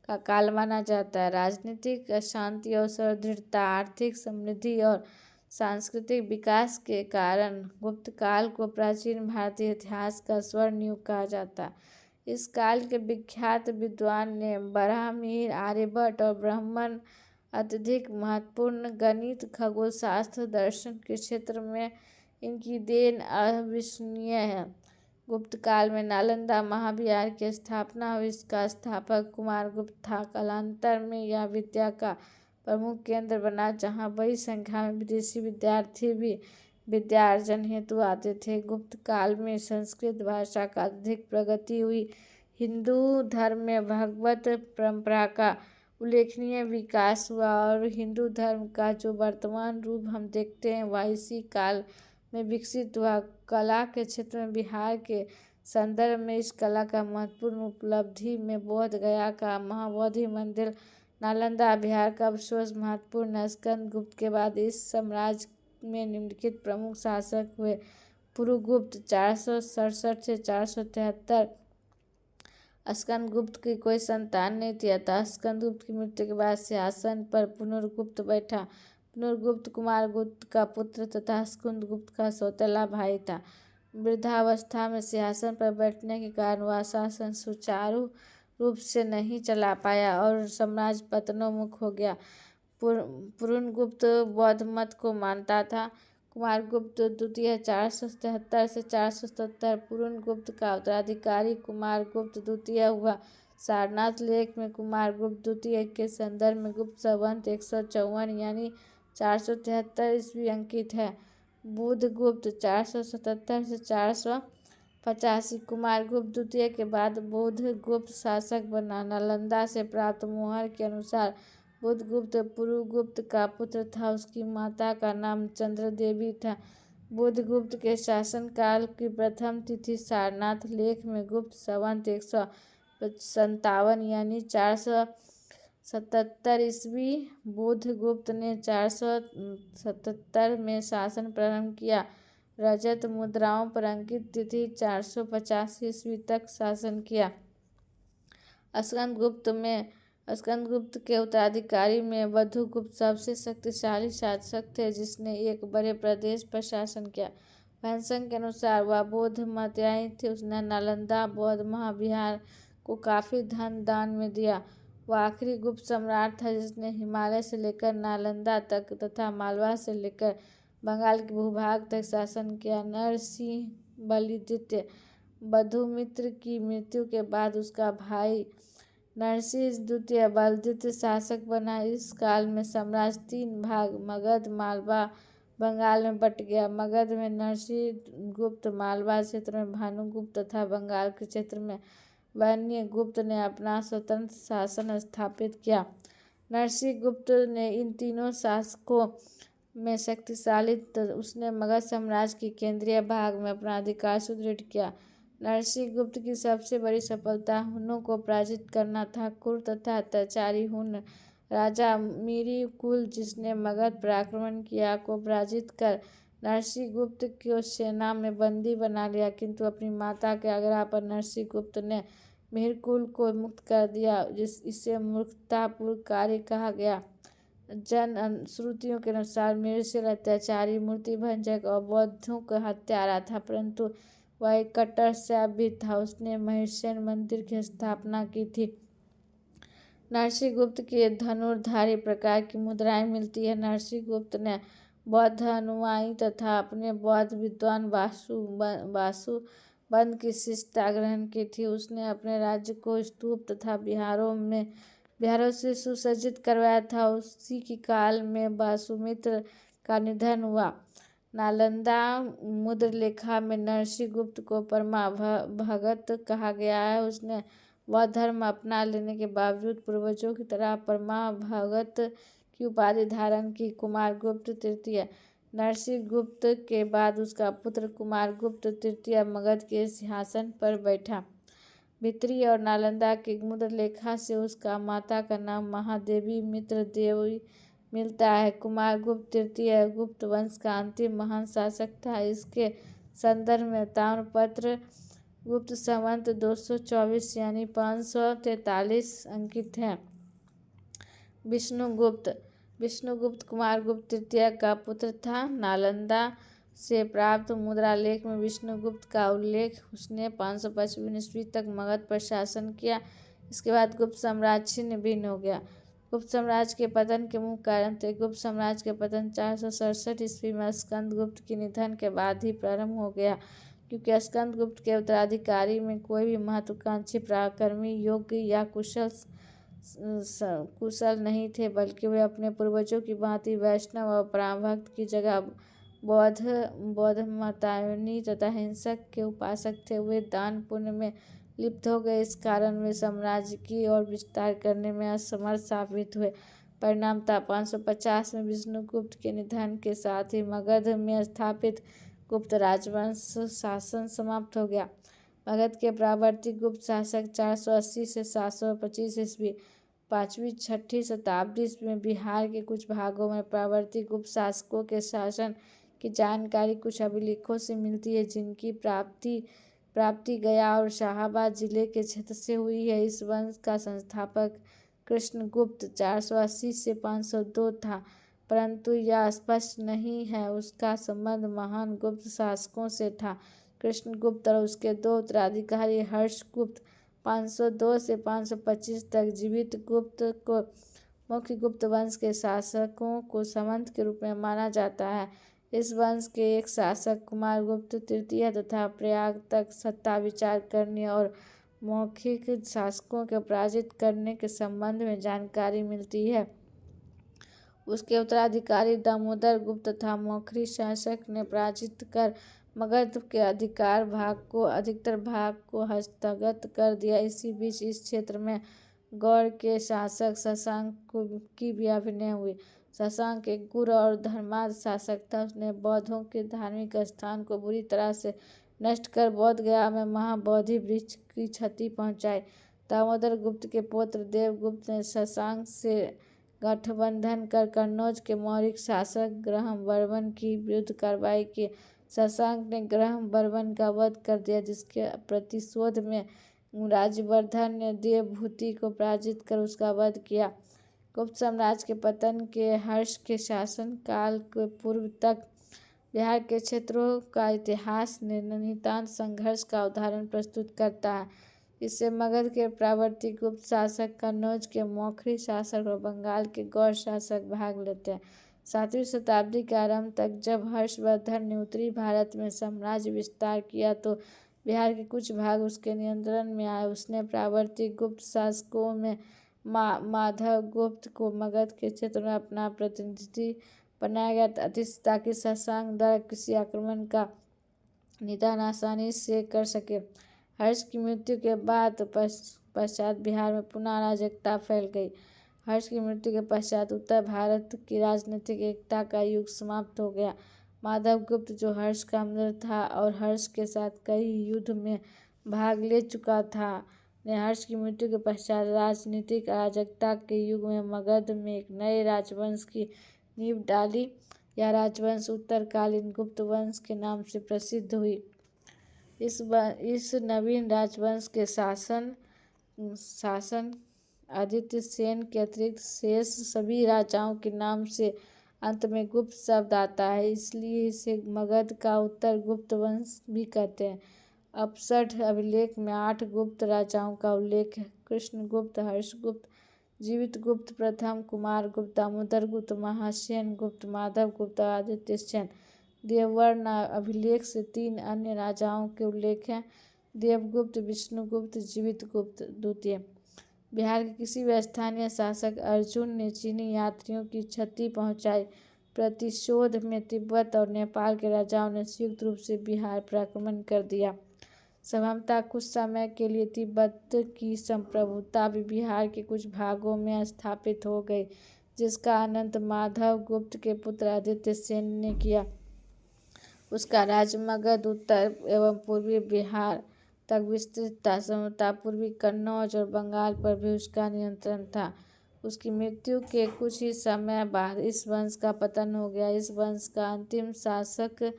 का काल माना जाता है। राजनीतिक शांति और सुदृढ़ता, आर्थिक समृद्धि और सांस्कृतिक विकास के कारण गुप्त काल को प्राचीन भारतीय इतिहास का स्वर्ण युग कहा जाता है। इस काल के विख्यात विद्वान ने ब्राह्मीण, आर्यभट्ट और ब्राह्मण अत्यधिक महत्वपूर्ण गणित, खगोल शास्त्र, दर्शन के क्षेत्र में इनकी देन अविस्मरणीय है। गुप्त काल में नालंदा महाविहार की स्थापना हुई। इसका स्थापक कुमारगुप्त था। कालांतर में यह विद्या का प्रमुख केंद्र बना, जहाँ बड़ी संख्या में विदेशी विद्यार्थी भी विद्यार्जन हेतु आते थे। गुप्त काल में संस्कृत भाषा का अधिक प्रगति हुई। हिंदू धर्म में भगवत परंपरा का उल्लेखनीय विकास हुआ और हिंदू धर्म का जो वर्तमान रूप हम देखते हैं वह इसी काल में विकसित हुआ। कला के क्षेत्र में बिहार के संदर्भ में इस कला का महत्वपूर्ण उपलब्धि में बोध गया का महाबोधि मंदिर, नालंदा बिहार का विशेष महत्वपूर्ण है। स्कंदगुप्त के बाद इस साम्राज्य में निम्नलिखित प्रमुख शासक हुए। पुरुगुप्त 467 से 473। स्कंदगुप्त की कोई संतान नहीं थी, अतः स्कंदगुप्त की मृत्यु के बाद सिंहासन पर पुनर्गुप्त बैठा। पुनर्गुप्त कुमारगुप्त का पुत्र तथा स्कंदगुप्त का सौतेला भाई था। वृद्धावस्था में सिंहासन पर बैठने के कारण वह शासन सुचारू रूप से नहीं चला पाया और साम्राज्य पतनोन्मुख हो गया। पुरुगुप्त बौद्ध मत को मानता था। कुमारगुप्त द्वितीय 473 से 477। पुरुगुप्त का उत्तराधिकारी कुमारगुप्त द्वितीय हुआ। सारनाथ लेख में कुमारगुप्त द्वितीय के संदर्भ में गुप्त संवत 154 यानी 473 ईस्वी अंकित है। बुधगुप्त 477 से 485। कुमारगुप्त द्वितीय के बाद बुधगुप्त शासक बना। नालंदा से प्राप्त मोहर के अनुसार बुधगुप्त पुरुगुप्त का पुत्र था। उसकी माता का नाम चंद्रदेवी था। बुधगुप्त के शासनकाल की प्रथम तिथि सारनाथ लेख में गुप्त संवत 157 यानी 477 ईस्वी। बुधगुप्त ने 477 में शासन प्रारंभ किया। रजत मुद्राओं पर अंकित तिथि 450 ईस्वी तक शासन किया। स्कंदगुप्त के उत्तराधिकारी में बुधगुप्त सबसे शक्तिशाली शासक थे, जिसने एक बड़े प्रदेश पर शासन किया। वंशज के अनुसार वह बौद्ध मतानुयायी थे। उसने नालंदा बौद्ध महाविहार को काफी धन दान में दिया। वह आखिरी गुप्त सम्राट था जिसने हिमालय से लेकर नालंदा तक तथा मालवा से लेकर बंगाल के भूभाग तक शासन किया। नरसिंह बलदित्य बधुमित्र की मृत्यु के बाद उसका भाई नरसिंह द्वितीय बलदित्य शासक बना। इस काल में साम्राज्य 3 भाग मगध, मालवा, बंगाल में बट गया। मगध में नरसिंह गुप्त, मालवा क्षेत्र में भानुगुप्त तथा बंगाल के क्षेत्र में वन्यगुप्त ने अपना स्वतंत्र शासन स्थापित किया। नरसिंह गुप्त ने इन तीनों शासकों में शक्तिशाली उसने मगध साम्राज्य के केंद्रीय भाग में अपना अधिकार सुदृढ़ किया। नरसिंह गुप्त की सबसे बड़ी सफलता हुनों को पराजित करना था। क्रूर तथा अत्याचारी हुन राजा मिरिकुल, जिसने मगध पर आक्रमण किया, को पराजित कर नरसिंह गुप्त को सेना में बंदी बना लिया, किंतु अपनी माता के आग्रह पर नरसिंह गुप्त ने मिहिरकुल को मुक्त कर दिया। इसे मूर्खतापूर्ण कार्य कहा गया। जन श्रुतियों के अनुसार मिहिरकुल अत्याचारी, मूर्तिभंजक और बौद्धों का हत्यारा था, परंतु वह एक कट्टर शैव भी था। उसने महिषसेन मंदिर की स्थापना की थी। नरसिंह गुप्त की धनुर्धारी प्रकार की मुद्राएं मिलती है। नरसिंह गुप्त ने बौद्ध अनुयायी तथा अपने बौद्ध विद्वान वासुबंद की शिष्टता ग्रहण की थी। उसने अपने राज्य को स्तूप तथा विहारों से सुसज्जित करवाया था। उसी के काल में वासुमित्र का निधन हुआ। नालंदा मुद्र लेखा में नरसिंह गुप्त को परमा भगत कहा गया है। उसने बौद्ध धर्म अपना लेने के बावजूद पूर्वजों की तरह परमा भगत की उपाधि धारण की। कुमारगुप्त तृतीय नरसिंह गुप्त के बाद उसका पुत्र कुमारगुप्त तृतीय मगध के सिंहासन पर बैठा। भित्री और नालंदा की मुद्र लेखा से उसका माता का नाम महादेवी मित्र देवी मिलता है। कुमारगुप्त तृतीय गुप्त वंश का अंतिम महान शासक था। इसके संदर्भ में ताम्रपत्र गुप्त संवत 224 यानी 543 अंकित है। विष्णुगुप्त कुमारगुप्त तृतीय का पुत्र था। नालंदा से प्राप्त मुद्रालेख में विष्णुगुप्त का उल्लेख। उसने 555 ईस्वी तक मगध पर शासन किया। इसके बाद गुप्त साम्राज्य छिन्न भिन्न हो गया। गुप्त साम्राज्य के पतन के मुख्य कारण थे। गुप्त साम्राज्य के पतन 467 ईस्वी में स्कंदगुप्त के निधन के बाद ही प्रारंभ हो गया, क्योंकि स्कंदगुप्त के उत्तराधिकारी में कोई भी महत्वाकांक्षी पराक्रमी योग्य या कुशल नहीं थे, बल्कि वे अपने पूर्वजों की भांति वैष्णव और पराभक्त की जगह बौद्ध मतानुयायी तथा हिंसक के उपासक थे। वे दान पुण्य में लिप्त हो गए। इस कारण वे साम्राज्य की ओर विस्तार करने में असमर्थ साबित हुए। परिणामतः 550 में विष्णुगुप्त के निधन के साथ ही मगध में स्थापित गुप्त राजवंश शासन समाप्त हो गया। मगध के प्रावर्तिक गुप्त शासक 480 से 725 ईस्वी 5वीं-6वीं शताब्दी में बिहार के कुछ भागों में प्रावर्तिक गुप्त शासकों के शासन की जानकारी कुछ अभिलेखों से मिलती है, जिनकी प्राप्ति गया और शाहाबाद जिले के क्षेत्र से हुई है। इस वंश का संस्थापक कृष्णगुप्त 480 से 502 था, परंतु यह स्पष्ट नहीं है उसका संबंध महान गुप्त शासकों से था। कृष्णगुप्त और उसके दो उत्तराधिकारी हर्षगुप्त 502 से 525 तक जीवित गुप्त को मुख्य गुप्त वंश के शासकों को सामंत के रूप में माना जाता है। इस वंश के एक शासक कुमारगुप्त तृतीय तथा प्रयाग तक सत्ता विचार करने और मौखिक शासकों के पराजित करने के संबंध में जानकारी मिलती है। उसके उत्तराधिकारी दामोदर गुप्त तथा मौखरी शासक ने पराजित कर मगध के अधिकतर भाग को हस्तगत कर दिया। इसी बीच इस क्षेत्र में गौड़ के शासक शशांक की भी अभिनय हुई। शशांक एक गुर और धर्मार्थ शासक था। उसने बौद्धों के धार्मिक स्थान को बुरी तरह से नष्ट कर बोध गया में महाबोधि वृक्ष की क्षति पहुंचाई। दामोदर गुप्त के पुत्र देवगुप्त ने शशांक से गठबंधन कर कन्नौज के मौर्य शासक ग्रहम बर्मन की विरुद्ध कार्रवाई की। शशांक ने ग्रहम बर्मन का वध कर दिया, जिसके प्रतिशोध में राज्यवर्धन ने देवभूति को पराजित कर उसका वध किया। गुप्त साम्राज्य के पतन के हर्ष के शासन काल के पूर्व तक बिहार के क्षेत्रों का इतिहास नितांत संघर्ष का उदाहरण प्रस्तुत करता है। इससे मगध के प्रावर्तिक गुप्त शासक, कन्नौज के मौखरी शासक और बंगाल के गौड़ शासक भाग लेते हैं। 7वीं शताब्दी के आरंभ तक जब हर्षवर्धन ने उत्तरी भारत में साम्राज्य विस्तार किया तो बिहार के कुछ भाग उसके नियंत्रण में आए। उसने प्रावर्तिक गुप्त शासकों में माधव गुप्त को मगध के क्षेत्र में अपना प्रतिनिधि बनाया गया, ताकि शशांक द्वारा किसी आक्रमण का निदान आसानी से कर सके। हर्ष की मृत्यु के पश्चात बिहार में पुनः अराजकता फैल गई। हर्ष की मृत्यु के पश्चात उत्तर भारत की राजनीतिक एकता का युग समाप्त हो गया। माधव गुप्त, जो हर्ष का मित्र था और हर्ष के साथ कई युद्ध में भाग ले चुका था, ने हर्ष की मृत्यु के पश्चात राजनीतिक अराजकता के युग में मगध में एक नए राजवंश की नींव डाली। यह राजवंश उत्तरकालीन गुप्त वंश के नाम से प्रसिद्ध हुई। इस नवीन राजवंश के शासन आदित्य सेन के अतिरिक्त शेष सभी राजाओं के नाम से अंत में गुप्त शब्द आता है, इसलिए इसे मगध का उत्तर गुप्त वंश भी कहते हैं। अपशठ अभिलेख में 8 गुप्त राजाओं का उल्लेख है। कृष्णगुप्त, हर्षगुप्त, जीवित गुप्त प्रथम, कुमार गुप्त, दामोदर गुप्त, महासेन गुप्त, माधव गुप्त और आदित्य सेन। देववर्ण अभिलेख से 3 अन्य राजाओं के उल्लेख हैं। देवगुप्त, विष्णुगुप्त, जीवित गुप्त द्वितीय। बिहार के किसी भी स्थानीय शासक अर्जुन ने चीनी यात्रियों की क्षति पहुंचाई। प्रतिशोध में तिब्बत और नेपाल के राजाओं ने संयुक्त रूप से बिहार पर आक्रमण कर दिया। संभवतः कुछ समय के लिए तिब्बत की संप्रभुता भी बिहार के कुछ भागों में स्थापित हो गई, जिसका अनंत माधव गुप्त के पुत्र आदित्य सेन ने किया। उसका राज्य मगध, उत्तर एवं पूर्वी बिहार तक विस्तृत था। संभवतः पूर्वी कन्नौज और बंगाल पर भी उसका नियंत्रण था। उसकी मृत्यु के कुछ ही समय बाद इस वंश का पतन हो गया। इस वंश का अंतिम शासक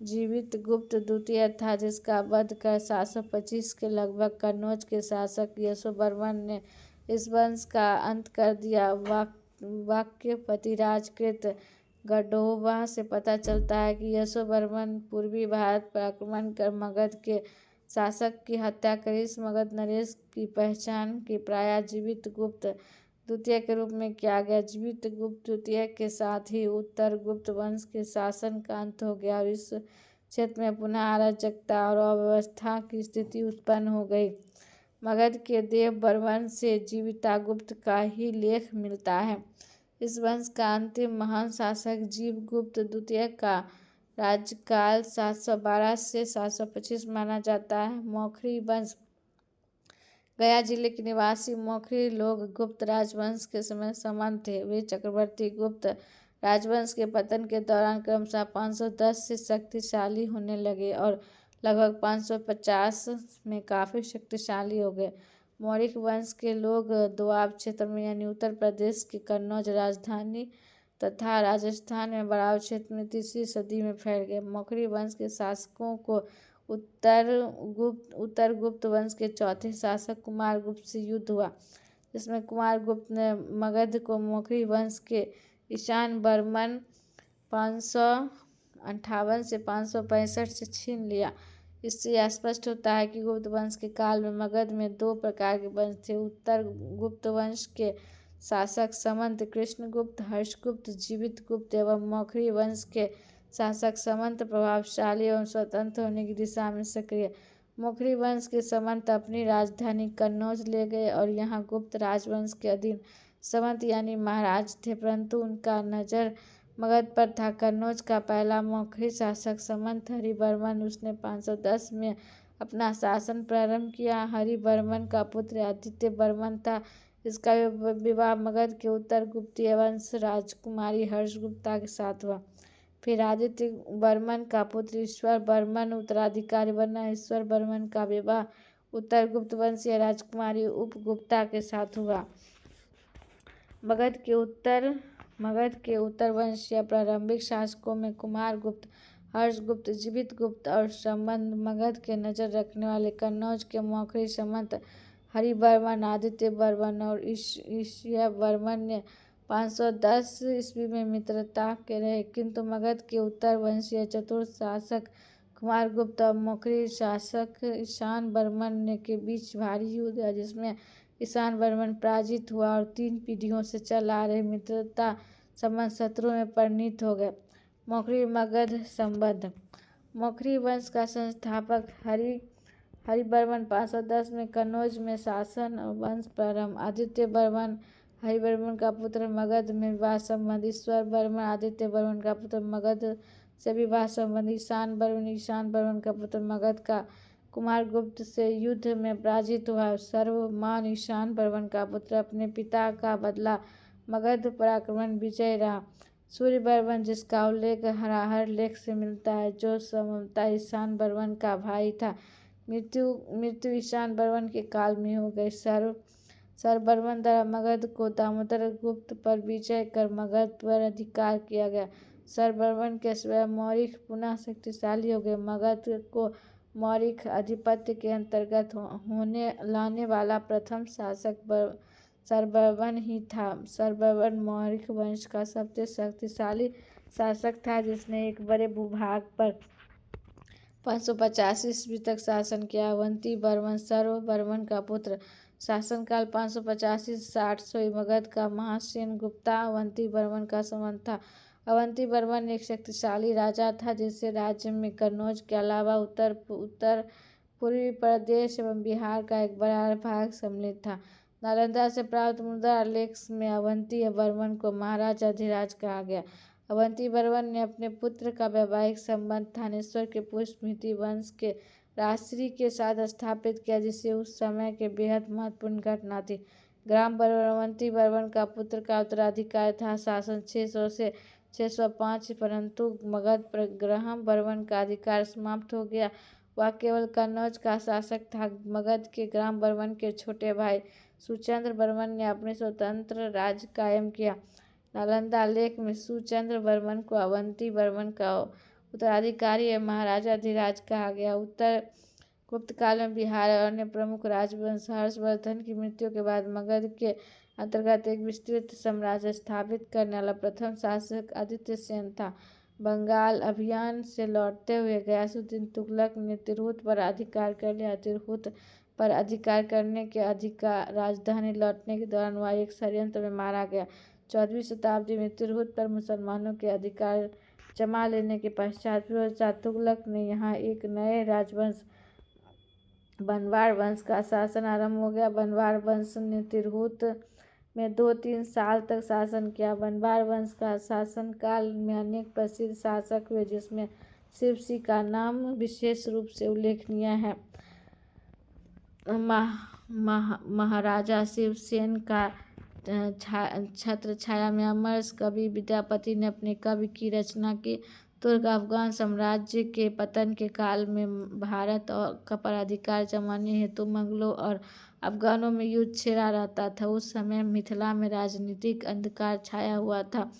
जीवित गुप्त द्वितीय था, जिसका वध कर 725 के लगभग कन्नौज के शासक यशोवर्मन ने इस वंश का अंत कर दिया। वाक्यपति राजकृत गढ़वा से पता चलता है कि यशोवर्मन पूर्वी भारत पर आक्रमण कर मगध के शासक की हत्या करी। इस मगध नरेश की पहचान की प्रायः जीवित गुप्त द्वितीय के रूप में किया गया। जीवित गुप्त द्वितीय के साथ ही उत्तर गुप्त वंश के शासन का अंत हो गया और इस क्षेत्र में पुनः अराजकता और अव्यवस्था की स्थिति उत्पन्न हो गई। मगध के देव बर्मन से जीवितागुप्त का ही लेख मिलता है। इस वंश का अंतिम महान शासक जीवगुप्त द्वितीय का राज्यकाल 712 से 725 माना जाता है। मौखरी वंश। गया जिले के निवासी मौखरी लोग गुप्त राजवंश के समय समान थे। वे चक्रवर्ती गुप्त राजवंश के पतन के दौरान क्रमशः 510 से शक्तिशाली होने लगे और लगभग 550 में काफ़ी शक्तिशाली हो गए। मौर्य वंश के लोग दोआब क्षेत्र में यानी उत्तर प्रदेश की कन्नौज राजधानी तथा राजस्थान में बराबर क्षेत्र में 3री सदी में फैल गए। मौखरी वंश के शासकों को उत्तर गुप्त वंश के चौथे शासक कुमार गुप्त से युद्ध हुआ, जिसमें कुमार गुप्त ने मगध को मौखरी वंश के ईशान बर्मन 558 से 565 से छीन लिया। इससे यह स्पष्ट होता है कि गुप्त वंश के काल में मगध में 2 प्रकार के वंश थे। उत्तर गुप्त वंश के शासक समंत कृष्णगुप्त, हर्षगुप्त, जीवित गुप्त एवं मौखरी वंश के शासक समंत प्रभावशाली एवं स्वतंत्र होने की दिशा में सक्रिय। मौखरी वंश के समंत अपनी राजधानी कन्नौज ले गए और यहाँ गुप्त राजवंश के अधीन समंत यानी महाराज थे, परंतु उनका नजर मगध पर था। कन्नौज का पहला मौखरी शासक समंत हरिवर्मन, उसने 510 में अपना शासन प्रारंभ किया। हरिवर्मन का पुत्र आदित्य वर्मन था। इसका विवाह मगध के उत्तर गुप्तीय वंश राजकुमारी हर्षगुप्ता के साथ हुआ। फिर आदित्य वर्मन का पुत्र ईश्वर वर्मन उत्तराधिकारी बना। ईश्वर वर्मन का विवाह उत्तर गुप्त वंशीय राजकुमारी उपगुप्ता के साथ हुआ। मगध के उत्तर वंशीय प्रारंभिक शासकों में कुमार गुप्त, हर्षगुप्त, जीवित गुप्त और संबंध मगध के नजर रखने वाले कन्नौज के मौखरी समंत हरिवर्मन, आदित्य वर्मन और ईश्वर वर्मन ने 510 ईस्वी में मित्रता के रहे, किंतु मगध के उत्तर वंशीय चतुर्थ शासक कुमार गुप्त और मौखरी शासक ईशान वर्मन के बीच भारी युद्ध हुआ, जिसमें ईशान वर्मन पराजित हुआ और 3 पीढ़ियों से चल आ रहे मित्रता संबंध शत्रुओं में परिणत हो गए। मौखरी मगध संबंध। मौखरी वंश का संस्थापक हरिवर्मन 510 में कन्नौज में शासन और वंश प्रारंभ। आदित्य वर्मन हरिवर्मन का पुत्र, मगध में विवाह संबंध। ईश्वर वर्मन आदित्य वर्मन का पुत्र, मगध से विवाह संबंध। ईशान वर्मन का पुत्र, मगध का कुमार गुप्त से युद्ध में पराजित हुआ। सर्वमान ईशान वर्मन का पुत्र, अपने पिता का बदला मगध पर आक्रमण विजय रहा। सूर्य वर्मन, जिसका उल्लेख हराहर लेख से मिलता है, जो संभवतः ईशान वर्मन का भाई था, मृत्यु ईशान वर्मन के काल में हो गई। सर्ववर्मन द्वारा मगध को दामोदर गुप्त पर विजय कर मगध पर अधिकार किया गया। सर्ववर्मन के स्वयं मौर्य पुनः शक्तिशाली हो गए। मगध को मौर्य आधिपत्य के अंतर्गत लाने वाला प्रथम शासक सर्ववर्मन ही था। सर्ववर्मन मौर्य वंश का सबसे शक्तिशाली शासक था, जिसने एक बड़े भूभाग पर 550 ईस्वी तक शासन किया। अवंती वर्मन सर्ववर्मन का पुत्र, शासनकाल 585 से 800। मगध का महासेन गुप्ता अवंती वर्मन का संबंध था। अवंती वर्मन एक शक्तिशाली राजा था जिससे राज्य में कन्नौज के अलावा उत्तर पूर्वी प्रदेश एवं बिहार का एक बड़ा भाग सम्मिलित था। नालंदा से प्राप्त मुद्रा लेख में अवंती वर्मन को महाराजा धीराज कहा गया। अवंती वर्मन ने अपने पुत्र का वैवाहिक संबंध थानेश्वर के पुष्यमित्र वंश के राजश्री के साथ स्थापित किया, जिससे उस समय के बेहद महत्वपूर्ण घटना थी। ग्राम अवंती वर्मन का पुत्र का उत्तराधिकारी था। शासन 600 से 605, परंतु मगध पर ग्राम वर्मन का अधिकार समाप्त हो गया। वह केवल कन्नौज का शासक था। मगध के ग्राम वर्मन के छोटे भाई सुचंद्र वर्मन ने अपने स्वतंत्र राज्य कायम किया। नालंदा लेख में सुचंद्र वर्मन को अवंती वर्मन का उत्तराधिकारी एवं महाराजा धीराज कहा गया। उत्तर गुप्त काल में बिहार और अन्य प्रमुख राजवंश हर्षवर्धन की मृत्यु के बाद मगध के अंतर्गत एक विस्तृत साम्राज्य स्थापित करने वाला प्रथम शासक आदित्य सेन था। बंगाल अभियान से लौटते हुए गयासुद्दीन तुगलक ने तिरहुत पर अधिकार कर लिया। तिरहुत पर अधिकार करने के राजधानी लौटने के दौरान वह एक षड्यंत्र में मारा गया। 14वीं शताब्दी में तिरहुत पर मुसलमानों के अधिकार जमा लेने के पश्चात फिरोज शाह तुगलक ने यहाँ एक नए राजवंश बनवाड़ वंश का शासन आरंभ हो गया। बनवाड़ वंश ने तिरहुत में 2-3 साल तक शासन किया। बनवाड़ वंश का शासनकाल में अनेक प्रसिद्ध शासक हुए, जिसमें शिवसी का नाम विशेष रूप से उल्लेखनीय है। महाराजा शिवसेन का छत्र छाया में अमर कवि विद्यापति ने अपने काव्य की रचना की। तुर्क अफगान साम्राज्य के पतन के काल में भारत का पर अधिकार जमाने हेतु मुगलों और अफगानों में युद्ध छिड़ा रहता था। उस समय मिथिला में राजनीतिक अंधकार छाया हुआ था।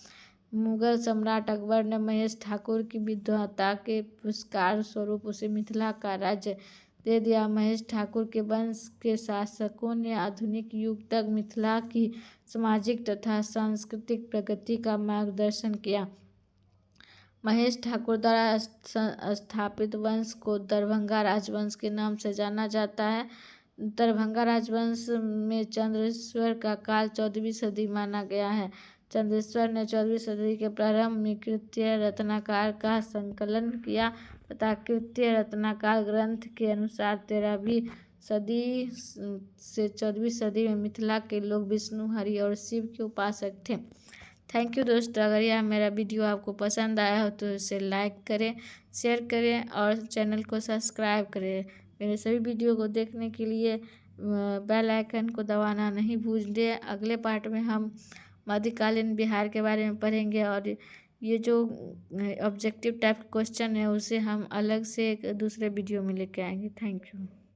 मुगल सम्राट अकबर ने महेश ठाकुर की विद्वता के पुरस्कार स्वरूप उसे मिथिला का राज्य दे दिया। महेश ठाकुर के वंश के शासकों ने आधुनिक युग तक मिथिला की सामाजिक तथा सांस्कृतिक प्रगति का मार्गदर्शन किया। महेश ठाकुर द्वारा स्थापित वंश को दरभंगा राजवंश के नाम से जाना जाता है। दरभंगा राजवंश में चंद्रेश्वर का काल 14वीं सदी माना गया है। चंद्रेश्वर ने 14वीं सदी के प्रारंभ में कृत्य रत्नाकर का संकलन किया तथा कृत्य रत्नाकर ग्रंथ के अनुसार 13वीं सदी से 14वीं सदी में मिथिला के लोग विष्णु, हरि और शिव के उपासक थे। थैंक यू दोस्तों। अगर यह मेरा वीडियो आपको पसंद आया हो तो इसे लाइक करें, शेयर करें और चैनल को सब्सक्राइब करें। मेरे सभी वीडियो को देखने के लिए बेल आइकन को दबाना नहीं भूलें। अगले पार्ट में हम मध्यकालीन बिहार के बारे में पढ़ेंगे और ये जो ऑब्जेक्टिव टाइप क्वेश्चन है उसे हम अलग से एक दूसरे वीडियो में लेके आएंगे। Thank you.